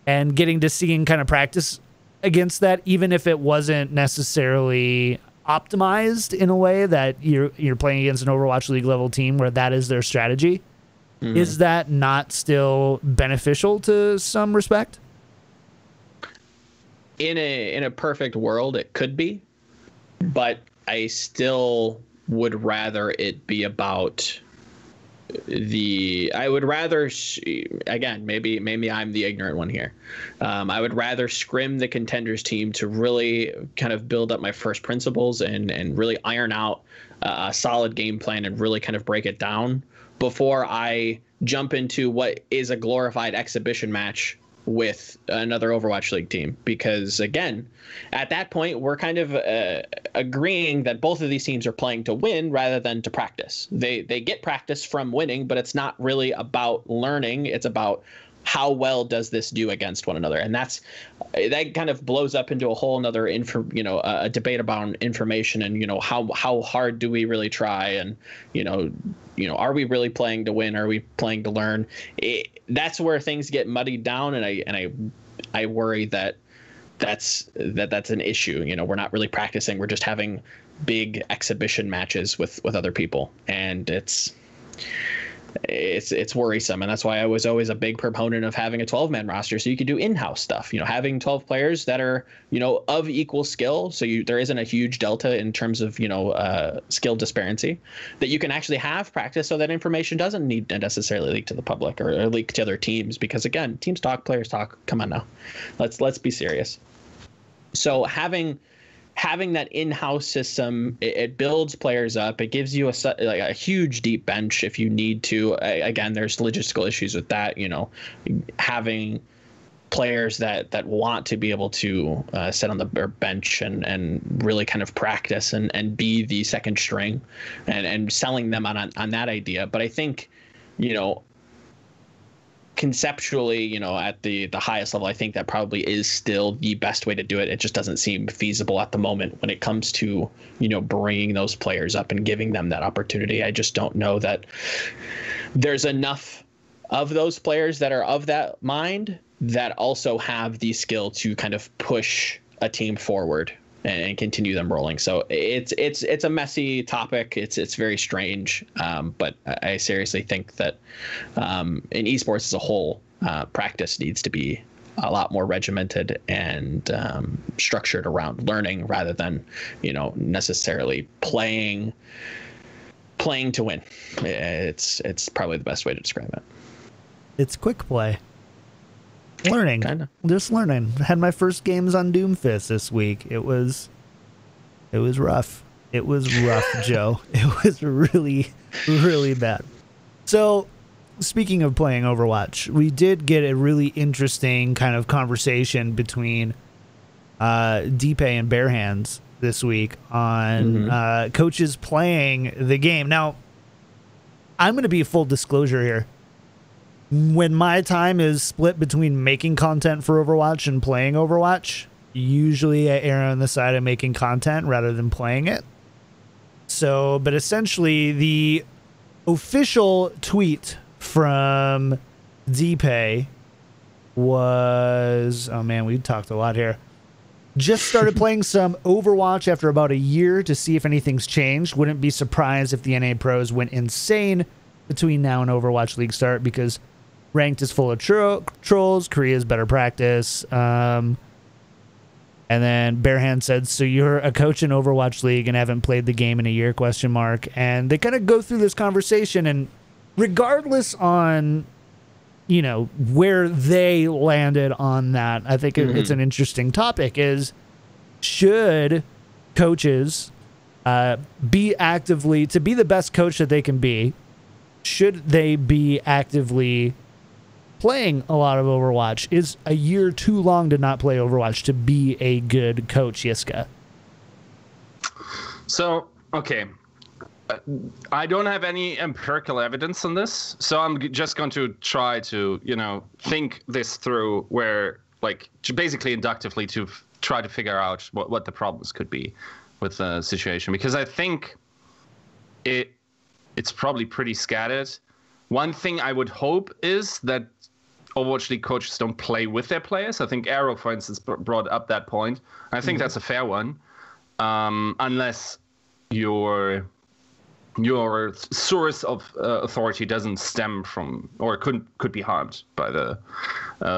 and getting to see and kind of practice against that, even if it wasn't necessarily optimized in a way that you're playing against an Overwatch League level team where that is their strategy, is that not still beneficial to some respect? In a perfect world, it could be, but I still would rather it be about I would rather, again, maybe I'm the ignorant one here. I would rather scrim the contenders team to really kind of build up my first principles and really iron out a solid game plan and really kind of break it down before I jump into what is a glorified exhibition match with another Overwatch League team. Because again, at that point, we're kind of agreeing that both of these teams are playing to win rather than to practice. They get practice from winning, but it's not really about learning. It's about how well does this do against one another, and that kind of blows up into a whole nother a debate about information and how hard do we really try, and are we really playing to win? Are we playing to learn? That's where things get muddied down, and I worry that that's an issue. We're not really practicing. We're just having big exhibition matches with other people, and it's worrisome. And that's why I was always a big proponent of having a 12-man roster so you could do in-house stuff, having 12 players that are, of equal skill. So there isn't a huge delta in terms of, skill disparity, that you can actually have practice so that information doesn't need to necessarily leak to the public or leak to other teams. Because again, teams talk, players talk. Come on now. Let's be serious. So having that in-house system, it builds players up. It gives you a huge deep bench if you need to. Again, there's logistical issues with that. Having players that want to be able to sit on the bench and really kind of practice and be the second string, and selling them on that idea. But I think, conceptually, at the highest level, I think that probably is still the best way to do it. It just doesn't seem feasible at the moment when it comes to, bringing those players up and giving them that opportunity. I just don't know that there's enough of those players that are of that mind that also have the skill to kind of push a team forward and continue them rolling. So it's a messy topic. It's very strange. But I seriously think that in esports as a whole, practice needs to be a lot more regimented and structured around learning rather than, necessarily playing to win. It's probably the best way to describe it. It's quick play. Learning. Kinda. Just learning. I had my first games on Doomfist this week. It was rough. It was rough, Joe. It was really, really bad. So, speaking of playing Overwatch, we did get a really interesting kind of conversation between Deepe and Bare Hands this week on coaches playing the game. Now, I'm going to be full disclosure here. When my time is split between making content for Overwatch and playing Overwatch, usually I err on the side of making content rather than playing it. So, but essentially the official tweet from Deepe was, oh man, we talked a lot here. Just started playing some Overwatch after about a year to see if anything's changed. Wouldn't be surprised if the NA pros went insane between now and Overwatch League start because ranked is full of trolls. Korea's better practice. And then Barehand said, so you're a coach in Overwatch League and haven't played the game in a year, ? And they kind of go through this conversation, and regardless on, you know, where they landed on that, I think it's an interesting topic, is should coaches be actively, to be the best coach that they can be, should they be actively playing a lot of Overwatch? Is a year too long to not play Overwatch to be a good coach, Yiska? So, okay. I don't have any empirical evidence on this, so I'm just going to try to, you know, think this through where, like, basically inductively to try to figure out what the problems could be with the situation, because I think it's probably pretty scattered. One thing I would hope is that Overwatch League coaches don't play with their players. I think Arrow, for instance, brought up that point. I think that's a fair one, unless your source of authority doesn't stem from, or could be harmed by the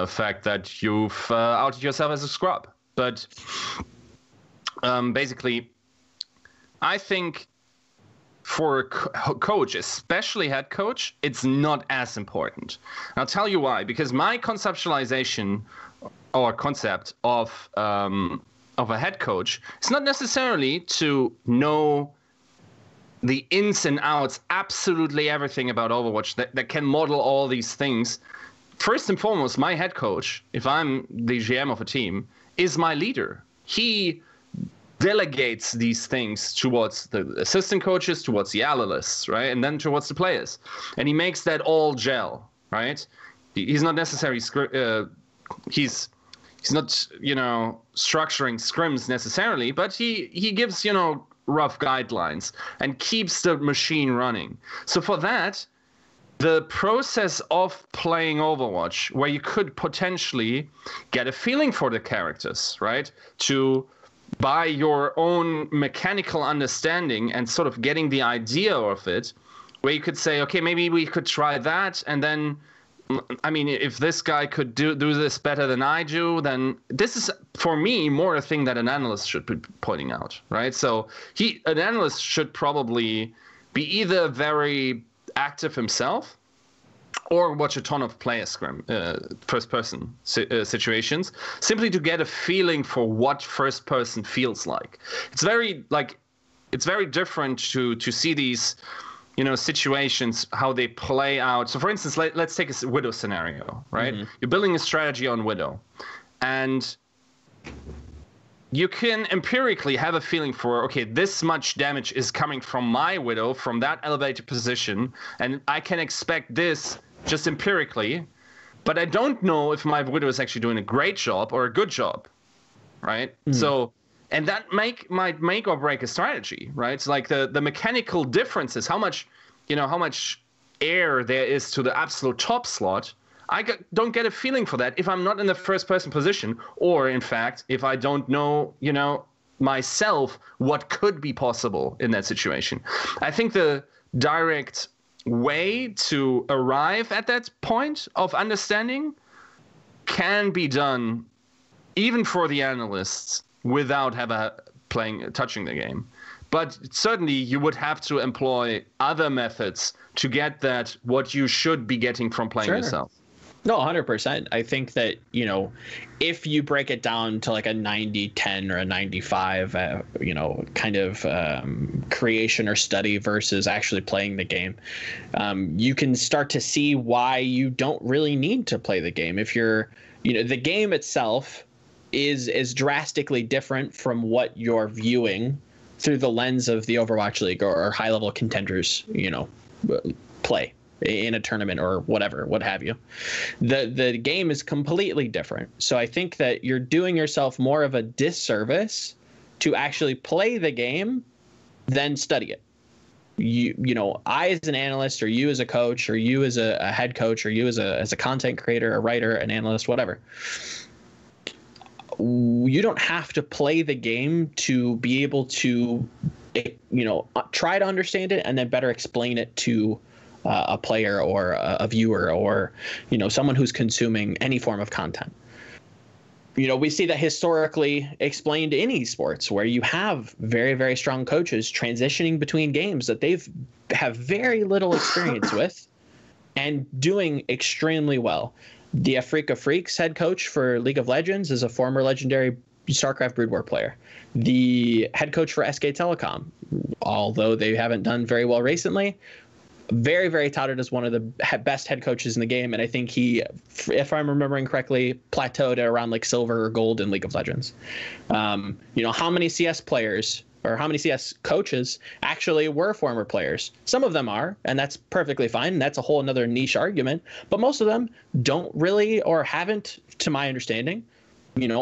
fact that you've outed yourself as a scrub. But basically, I think for a coach, especially head coach, it's not as important. And I'll tell you why. Because my conceptualization or concept of a head coach is not necessarily to know the ins and outs, absolutely everything about Overwatch that can model all these things. First and foremost, my head coach, if I'm the GM of a team, is my leader. He delegates these things towards the assistant coaches, towards the analysts, right? And then towards the players. And he makes that all gel, right? He's not necessarily, he's not, you know, structuring scrims necessarily, but he gives, you know, rough guidelines and keeps the machine running. So for that, the process of playing Overwatch, where you could potentially get a feeling for the characters, right? By your own mechanical understanding and sort of getting the idea of it, where you could say, okay, maybe we could try that. And then, I mean, if this guy could do this better than I do, then this is, for me, more a thing that an analyst should be pointing out, right? So an analyst should probably be either very active himself or watch a ton of player scrim, first-person situations, simply to get a feeling for what first-person feels like. It's very different to see these, you know, situations, how they play out. So, for instance, let's take a Widow scenario, right? You're building a strategy on Widow, and you can empirically have a feeling for, okay, this much damage is coming from my Widow, from that elevated position, and I can expect this just empirically, but I don't know if my Widow is actually doing a great job or a good job, right? So, and that might make or break a strategy, right? It's like the mechanical differences, how much air there is to the absolute top slot. Don't get a feeling for that if I'm not in the first-person position, or in fact, if I don't know, you know, myself what could be possible in that situation. I think the direct way to arrive at that point of understanding can be done even for the analysts without touching the game. But certainly you would have to employ other methods to get that what you should be getting from playing yourself. No, 100%. I think that, you know, if you break it down to like a 90-10 or a 95, you know, kind of creation or study versus actually playing the game, you can start to see why you don't really need to play the game. If you're, you know, the game itself is drastically different from what you're viewing through the lens of the Overwatch League or high level contenders, play in a tournament or whatever, what have you. The game is completely different. So I think that you're doing yourself more of a disservice to actually play the game than study it. I as an analyst, or you as a coach, or you as a head coach, or you as a content creator, a writer, an analyst, whatever, you don't have to play the game to be able to, try to understand it and then better explain it to a player or a viewer or, someone who's consuming any form of content. We see that historically explained in esports, where you have very, very strong coaches transitioning between games that have very little experience with and doing extremely well. The Afrika Freaks head coach for League of Legends is a former legendary StarCraft Brood War player. The head coach for SK Telecom, although they haven't done very well recently, very, very touted as one of the best head coaches in the game. And I think he, if I'm remembering correctly, plateaued at around like silver or gold in League of Legends. How many CS players or how many CS coaches actually were former players? Some of them are, and that's perfectly fine. That's a whole another niche argument. But most of them don't really, or haven't, to my understanding,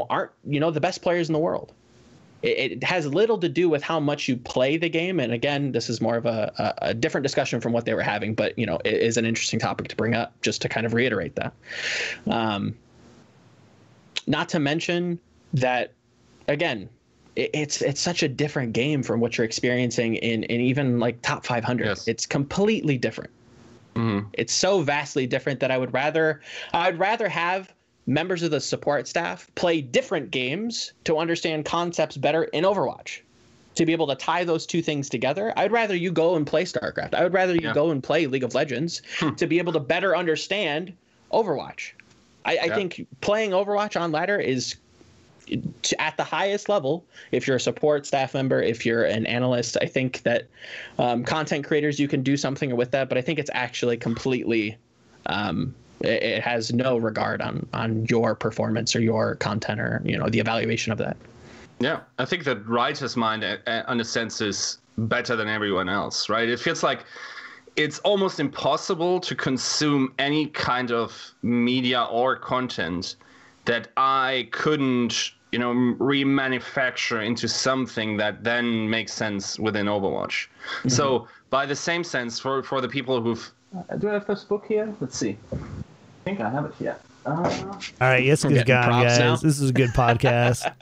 aren't, the best players in the world. It has little to do with how much you play the game. And again, this is more of a different discussion from what they were having, but it is an interesting topic to bring up just to kind of reiterate that. Not to mention that, again, it's such a different game from what you're experiencing in even like top 500. Yes. It's completely different. Mm-hmm. It's so vastly different that I'd rather have members of the support staff play different games to understand concepts better in Overwatch, to be able to tie those two things together. I'd rather you go and play StarCraft. I would rather you go and play League of Legends to be able to better understand Overwatch. I think playing Overwatch on ladder is at the highest level. If you're a support staff member, if you're an analyst, I think that content creators, you can do something with that, but I think it's actually completely it has no regard on your performance or your content or the evaluation of that. Yeah, I think that writer's mind in a sense is better than everyone else, right? It feels like it's almost impossible to consume any kind of media or content that I couldn't remanufacture into something that then makes sense within Overwatch. Mm-hmm. So by the same sense, for the people who've do I have this book here? Let's see. I think I have it here. All right, Yiska's gone, guys. Now. This is a good podcast.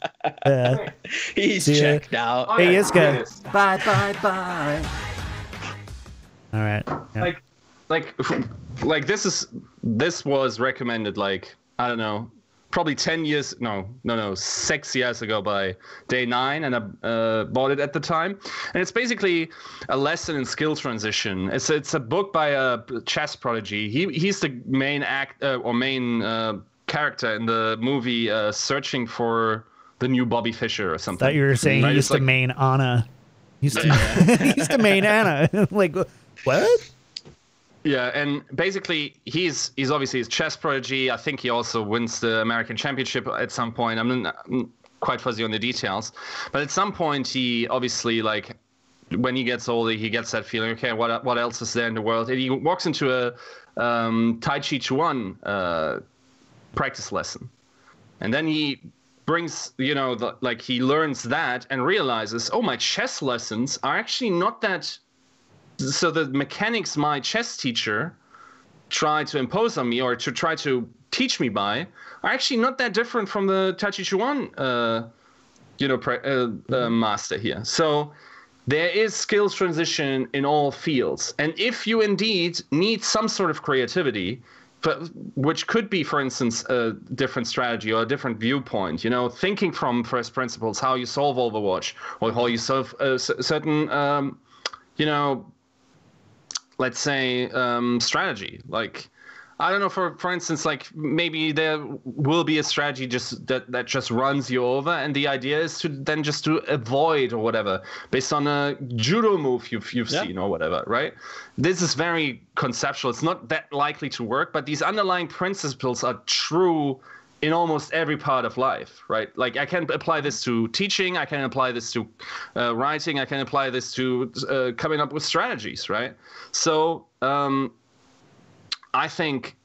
He's checked out. Oh, hey, Yiska. Bye. All right. Yeah. Like this was recommended like, I don't know, probably 6 years ago by Day 9, and I bought it at the time. And it's basically a lesson in skill transition. It's a book by a chess prodigy. He's the main character in the movie Searching for the New Bobby Fischer or something. I thought you were saying he used to main Anna. He used to main Anna. Like, what? Yeah, and basically he's obviously a chess prodigy. I think he also wins the American Championship at some point. I'm quite fuzzy on the details, but at some point he obviously, like, when he gets older, he gets that feeling. Okay, what else is there in the world? And he walks into a Tai Chi Chuan practice lesson, and then he brings he learns that and realizes, oh, my chess lessons are actually not that. So the mechanics my chess teacher tried to impose on me or to try to teach me by are actually not that different from the Tai Chi Chuan, master here. So there is skills transition in all fields. And if you indeed need some sort of creativity, which could be, for instance, a different strategy or a different viewpoint, thinking from first principles, how you solve Overwatch or how you solve a certain, let's say, strategy. Like, I don't know, for instance, like maybe there will be a strategy just that just runs you over, and the idea is to then just to avoid or whatever based on a judo move you've seen or whatever, right? This is very conceptual. It's not that likely to work, but these underlying principles are true in almost every part of life, right? Like I can apply this to teaching, I can apply this to writing, I can apply this to coming up with strategies, right? So I think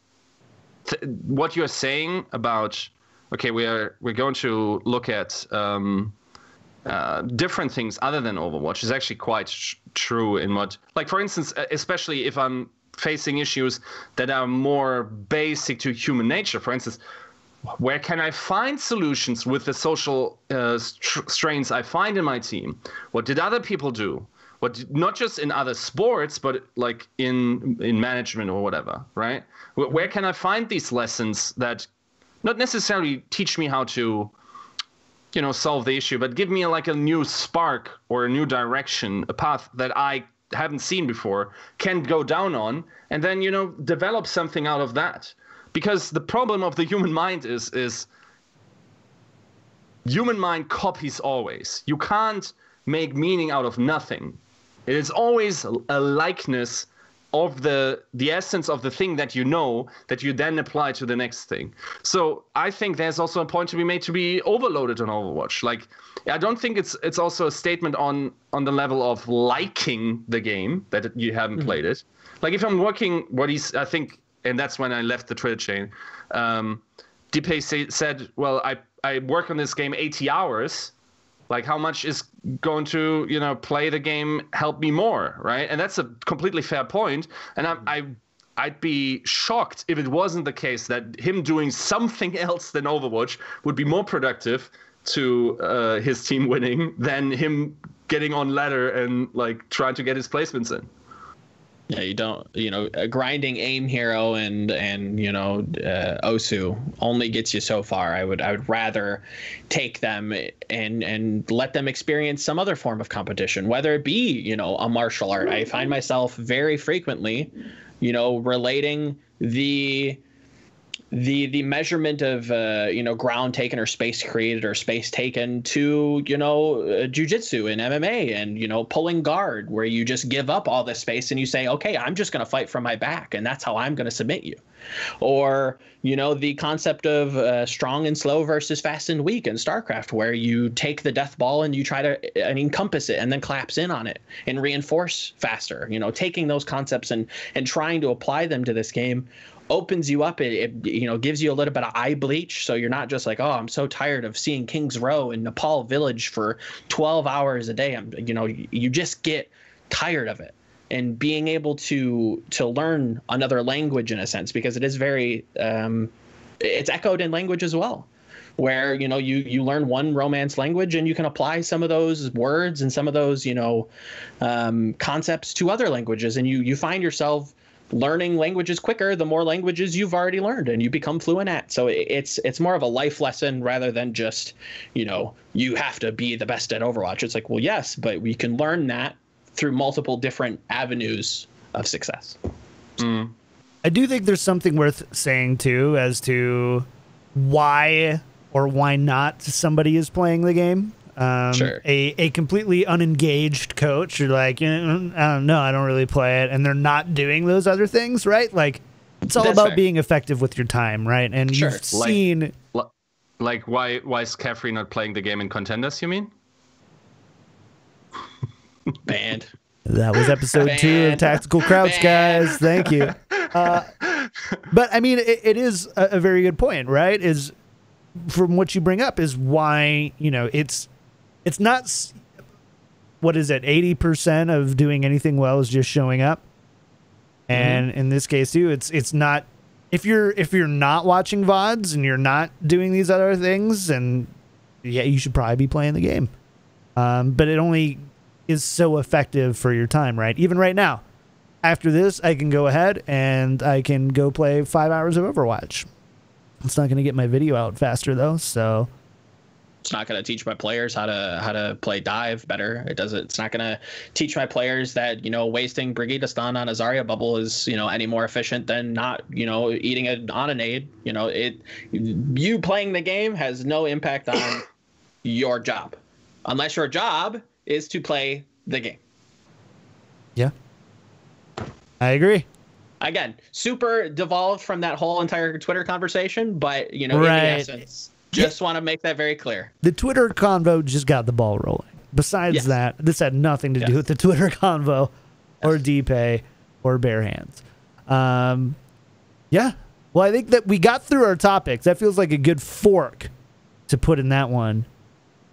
what you're saying about, okay, we're going to look at different things other than Overwatch is actually quite true in what, like for instance, especially if I'm facing issues that are more basic to human nature. For instance, where can I find solutions with the social strains I find in my team? What did other people do? Not just in other sports, but like in management or whatever, right? Where can I find these lessons that not necessarily teach me how to, solve the issue, but give me like a new spark or a new direction, a path that I haven't seen before, can go down on, and then, develop something out of that. Because the problem of the human mind is human mind copies always. You can't make meaning out of nothing. It is always a likeness of the essence of the thing that that you then apply to the next thing. So I think there's also a point to be made to be overloaded on Overwatch. Like, I don't think it's also a statement on the level of liking the game that you haven't played it. Like if I'm working I think, and that's when I left the Twitter chain, Deepe said, well, I work on this game 80 hours. Like how much is going to, play the game help me more, right? And that's a completely fair point. And I'd be shocked if it wasn't the case that him doing something else than Overwatch would be more productive to his team winning than him getting on ladder and like trying to get his placements in. Yeah, you don't, a grinding aim hero and Osu only gets you so far. I would rather take them and let them experience some other form of competition, whether it be, a martial art. I find myself very frequently, relating the measurement of ground taken or space created or space taken to jiu-jitsu and MMA and pulling guard, where you just give up all this space and you say, okay, I'm just going to fight from my back and that's how I'm going to submit you. Or the concept of strong and slow versus fast and weak in StarCraft, where you take the death ball and you try to encompass it and then collapse in on it and reinforce faster. Taking those concepts and trying to apply them to this game opens you up. It gives you a little bit of eye bleach, so you're not just like, oh, I'm so tired of seeing King's Row in Nepal Village for 12 hours a day. You just get tired of it. And being able to learn another language in a sense, because it is very it's echoed in language as well, where you learn one romance language and you can apply some of those words and some of those concepts to other languages, and you find yourself learning languages quicker the more languages you've already learned and you become fluent at. So it's more of a life lesson rather than just you have to be the best at Overwatch. It's like, well, yes, but we can learn that through multiple different avenues of success. I do think there's something worth saying too as to why or why not somebody is playing the game. Sure. A completely unengaged coach, you're like, I don't know, I don't really play it, and they're not doing those other things, right? Like, it's all about being effective with your time, right? And you've seen, like why is Caffrey not playing the game in Contenders? You mean? Banned. That was episode 2 of Tactical Crouch, guys. Thank you. But I mean, it is a very good point, right? Is from what you bring up is why it's not, what is it, 80% of doing anything well is just showing up. And in this case too, it's not, if you're not watching VODs and you're not doing these other things, and yeah, you should probably be playing the game. But it only is so effective for your time, right? Even right now, after this, I can go ahead and I can go play 5 hours of Overwatch. It's not going to get my video out faster though, so it's not going to teach my players how to play dive better. It's not going to teach my players that wasting Brigida stun on a Zarya bubble is any more efficient than not eating it on a nade. You playing the game has no impact on your job, unless your job is to play the game. Yeah, I agree. again, super devolved from that whole entire Twitter conversation, but in the essence, just want to make that very clear. The Twitter convo just got the ball rolling. Besides that, this had nothing to do with the Twitter convo or D-Pay or bare hands. Yeah. Well, I think that we got through our topics. That feels like a good fork to put in that one.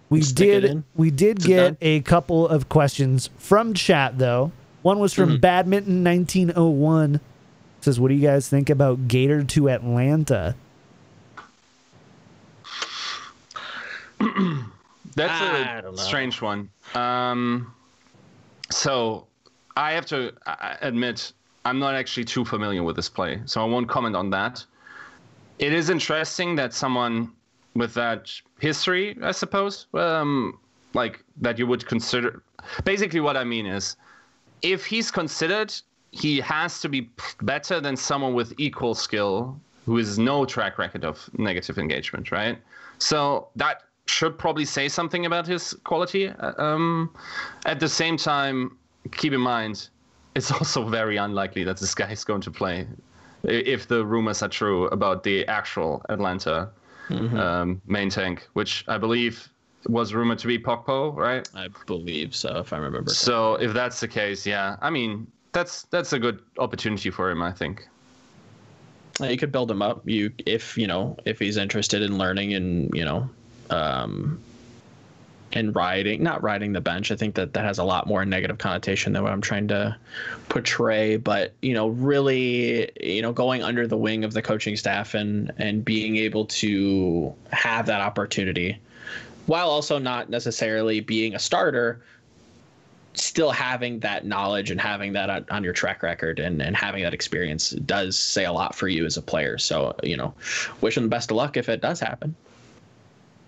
We did get a couple of questions from chat, though. One was from Badminton 1901. Says, what do you guys think about Gator to Atlanta? That's a strange one. So I have to admit, I'm not actually too familiar with this play, so I won't comment on that. It is interesting that someone with that history, I suppose, like that you would consider. Basically, what I mean is, if he's considered, he has to be better than someone with equal skill who has no track record of negative engagement, right? So that should probably say something about his quality. At the same time, keep in mind, it's also very unlikely that this guy is going to play, if the rumors are true about the actual Atlanta main tank, which I believe was rumored to be Pokpo, right? I believe so, if I remember. So if that's the case, yeah, I mean, that's a good opportunity for him, I think. You could build him up. If he's interested in learning and and not riding the bench. I think that has a lot more negative connotation than what I'm trying to portray. But really, going under the wing of the coaching staff and being able to have that opportunity, while also not necessarily being a starter, still having that knowledge and having that on your track record and having that experience does say a lot for you as a player. So, wish him the best of luck if it does happen.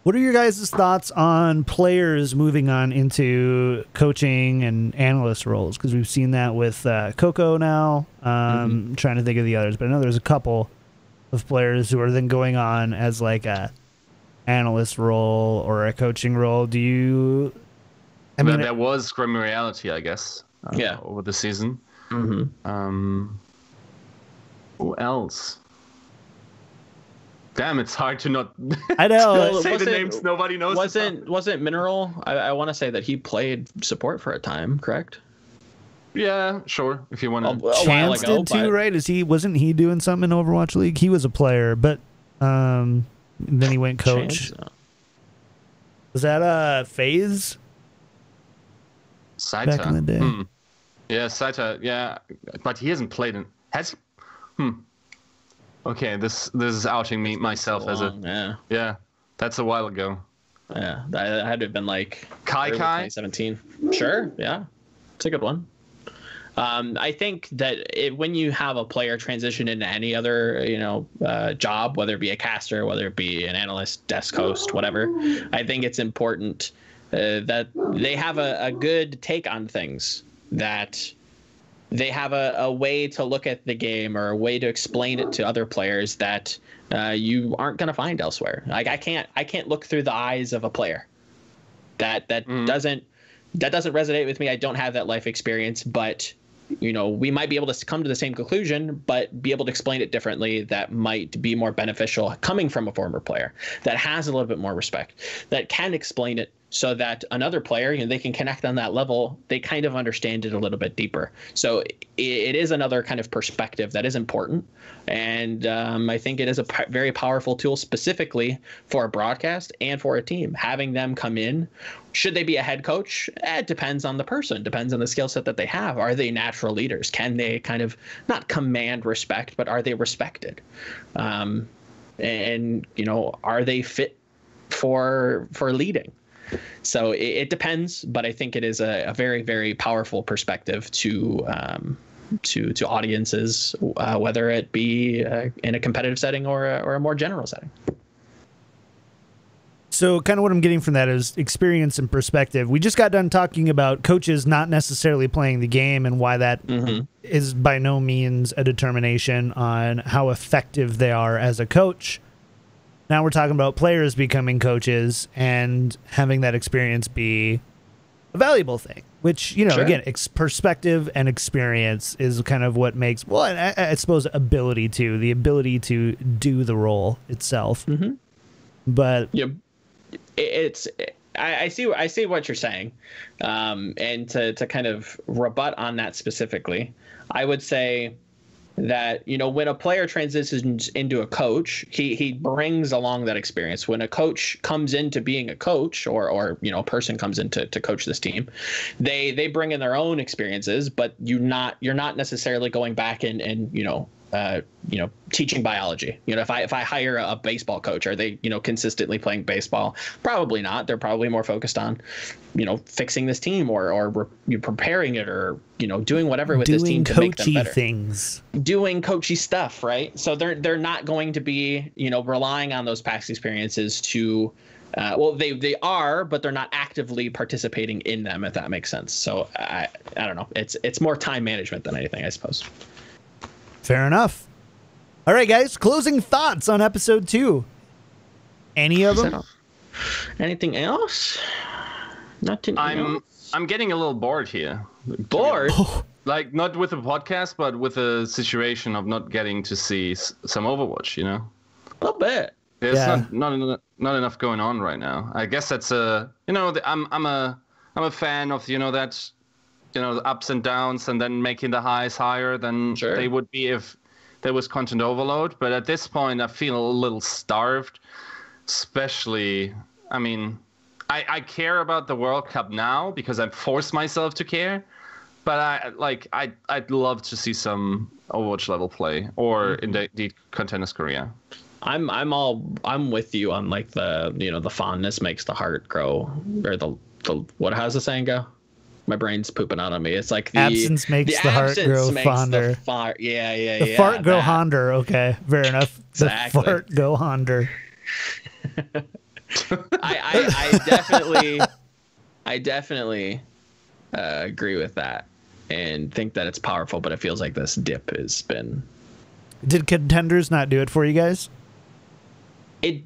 What are your guys' thoughts on players moving on into coaching and analyst roles? Because we've seen that with Coco now. Trying to think of the others, but I know there's a couple of players who are then going on as like a analyst role or a coaching role. Do you? I mean, there was Scrim Reality, I guess. Over the season. Who else? Damn, it's hard to not. I know. Say the names nobody knows. Wasn't Mineral? I want to say that he played support for a time, correct? Yeah, sure. If you want to. Chance did too, right? Wasn't he doing something in Overwatch League? He was a player, but then he went coach. Was that FaZe? Saita. Back in the day. Yeah, Saita. Yeah, but he hasn't played in. Has he? Okay, this is outing me myself as a that's a while ago. Yeah, that had to have been like Kai 2017. Sure, yeah, it's a good one. I think that when you have a player transition into any other job, whether it be a caster, whether it be an analyst, desk host, whatever, I think it's important that they have a good take on things, that they have a way to look at the game or a way to explain it to other players that you aren't going to find elsewhere. Like I can't look through the eyes of a player that doesn't resonate with me. I don't have that life experience, but we might be able to come to the same conclusion, but be able to explain it differently. That might be more beneficial coming from a former player that has a little bit more respect, that can explain it so that another player, they can connect on that level. They kind of understand it a little bit deeper. So it is another kind of perspective that is important. And I think it is a very powerful tool specifically for a broadcast and for a team. Having them come in, should they be a head coach? It depends on the person, depends on the skill set that they have. Are they natural leaders? Can they kind of not command respect, but are they respected? And are they fit for leading? So it depends, but I think it is a very, very powerful perspective to audiences, whether it be in a competitive setting or a more general setting. So kind of what I'm getting from that is experience and perspective. We just got done talking about coaches not necessarily playing the game and why that is by no means a determination on how effective they are as a coach. Now we're talking about players becoming coaches and having that experience be valuable thing, which, you know, Sure. again, perspective and experience is kind of what makes, well, and I suppose the ability to do the role itself. Mm-hmm. But yeah, I see what you're saying, and to kind of rebut on that specifically, I would say that, you know, when a player transitions into a coach, he brings along that experience. When a coach comes into being a coach, or you know, a person comes in to coach this team, they bring in their own experiences, but you're not necessarily going back and you know, teaching biology. You know, if I hire a baseball coach, are they, you know, consistently playing baseball? Probably not. They're probably more focused on, you know, fixing this team or preparing it, or, you know, doing whatever with this team to make them better. Doing coachy stuff, right? So they're not going to be, you know, relying on those past experiences to well, they are, but they're not actively participating in them, if that makes sense. So I don't know. It's more time management than anything, I suppose. Fair enough. All right, guys, closing thoughts on episode 2. Any of them? Anything else? Nothing else? I'm getting a little bored here. Bored? Like, not with the podcast, but with the situation of not getting to see some Overwatch, you know? A little bit. There's not enough going on right now. I guess that's you know, I'm a fan of, you know, that, you know, the ups and downs, and then making the highs higher than they would be if there was content overload. But at this point, I feel a little starved, especially, I mean, I care about the World Cup now because I've forced myself to care, but I'd love to see some Overwatch level play, or indeed Contenders Korea. I'm with you on, like, the, you know, the fondness makes the heart grow, or the what, how's the saying go? My brain's pooping out on me. It's like absence makes the heart grow fonder. Yeah. The fart go honder. Okay, fair enough. Exactly. The fart go honder. I definitely agree with that, and think that it's powerful. But it feels like this dip has been. Did Contenders not do it for you guys? It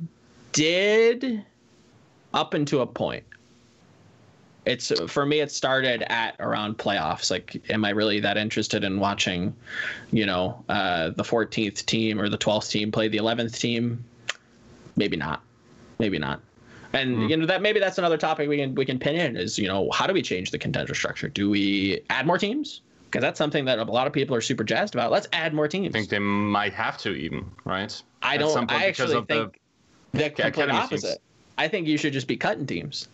did, up until a point. It's, for me, it started at around playoffs. Like, am I really that interested in watching, you know, the 14th team or the 12th team play the 11th team? Maybe not. And you know, that maybe that's another topic we can pin in, is, you know, how do we change the contender structure? Do we add more teams? Because that's something that a lot of people are super jazzed about. Let's add more teams. I think they might have to, even, right? I actually think the complete opposite. Teams. I think you should just be cutting teams.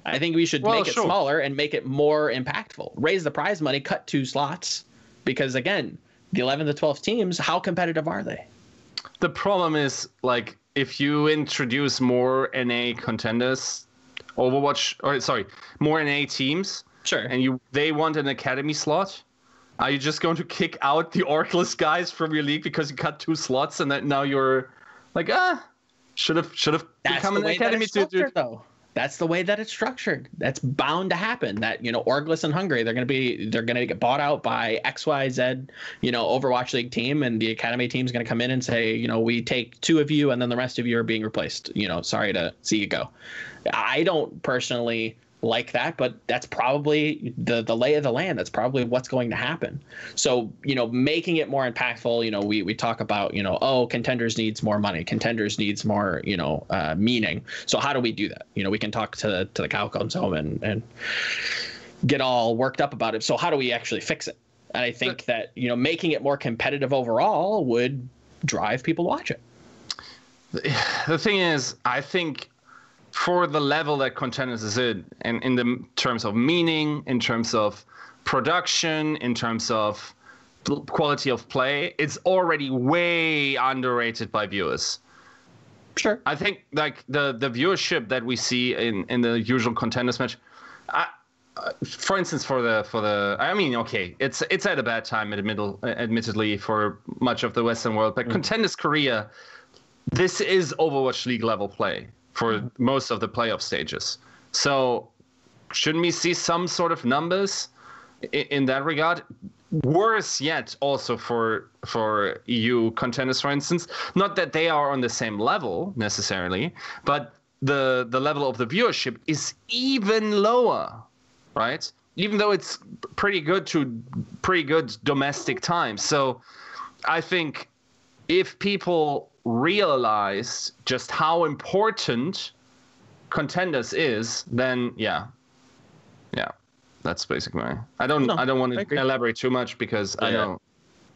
I think we should make it smaller and make it more impactful. Raise the prize money, cut 2 slots. Because, again, the 11th to 12th teams, how competitive are they? The problem is, like, if you introduce more NA contenders, more NA teams, sure, and they want an academy slot, are you just going to kick out the Orcless guys from your league because you cut 2 slots, and then now you're like, should have become an academy to though. That's the way that it's structured. That's bound to happen. That, you know, Orglis and Hungary, they're gonna get bought out by XYZ, you know, Overwatch League team, and the academy team's gonna come in and say, you know, we take 2 of you, and then the rest of you are being replaced. You know, sorry to see you go. I don't personally like that, but that's probably the lay of the land. That's probably what's going to happen. So, you know, making it more impactful, you know, we talk about, you know, Contenders needs more money. Contenders needs more, you know, meaning. So how do we do that? You know, we can talk to the cow comes home and get all worked up about it. So how do we actually fix it? And I think that, you know, making it more competitive overall would drive people to watch it. The thing is, I think for the level that Contenders is in the terms of meaning, in terms of production, in terms of quality of play, it's already way underrated by viewers. Sure. I think, like, the viewership that we see in the usual Contenders match, for instance, for the I mean, okay, it's at a bad time admittedly for much of the Western world, but Contenders Korea, this is Overwatch League level play for most of the playoff stages. So shouldn't we see some sort of numbers in that regard? Worse yet, also for EU contenders, for instance, not that they are on the same level necessarily, but the level of the viewership is even lower right? Even though it's pretty good domestic times. So I think if people realize just how important contenders is, then yeah, that's basically I don't want to elaborate too much because I know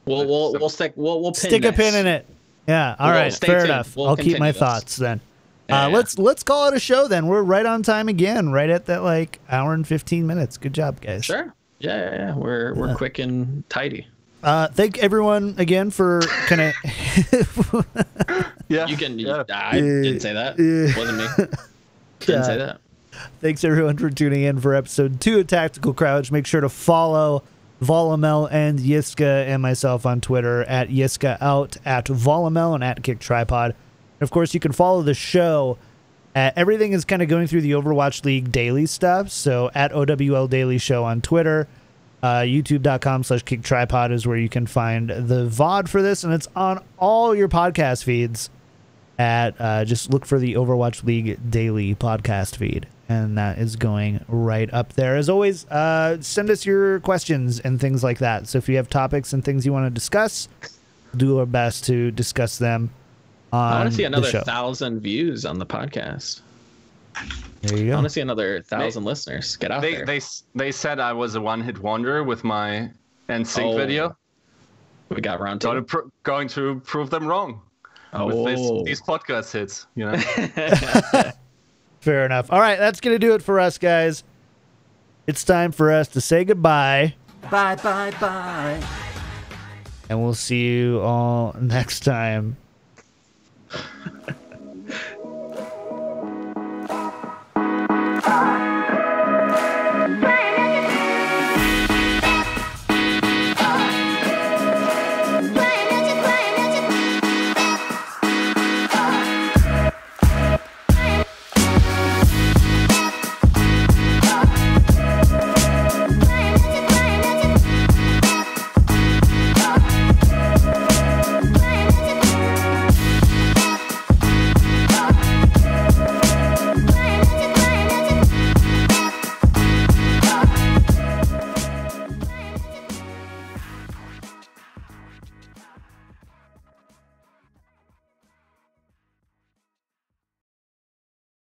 we'll stick a pin in it. Yeah, all right, fair enough. I'll keep my thoughts then. Let's call it a show then. We're right on time again, right at that like hour and 15 minutes. Good job, guys. Sure. Yeah. We're quick and tidy. Thank everyone again for kind of. You can. I didn't say that. It wasn't me. Didn't say that. Thanks everyone for tuning in for episode 2 of Tactical Crouch. Make sure to follow Volamel and Yiska and myself on Twitter at Yiska out, at Volamel, and at KickedTripod. Of course, you can follow the show. Everything is kind of going through the Overwatch League daily stuff. So at OWL Daily Show on Twitter, youtube.com/KickedTripod is where you can find the VOD for this. And it's on all your podcast feeds. Just look for the Overwatch League daily podcast feed. And that is going right up there. As always, send us your questions and things like that. So if you have topics and things you want to discuss, we'll do our best to discuss them. I want to see another 1,000 views on the podcast. There you go. I want to see another 1,000 listeners. Get out there. They said I was a one-hit wonder with my NSYNC video. We got round 2. Going to prove them wrong. With these podcast hits, you know. Fair enough. All right, that's going to do it for us, guys. It's time for us to say goodbye. Bye. And we'll see you all next time.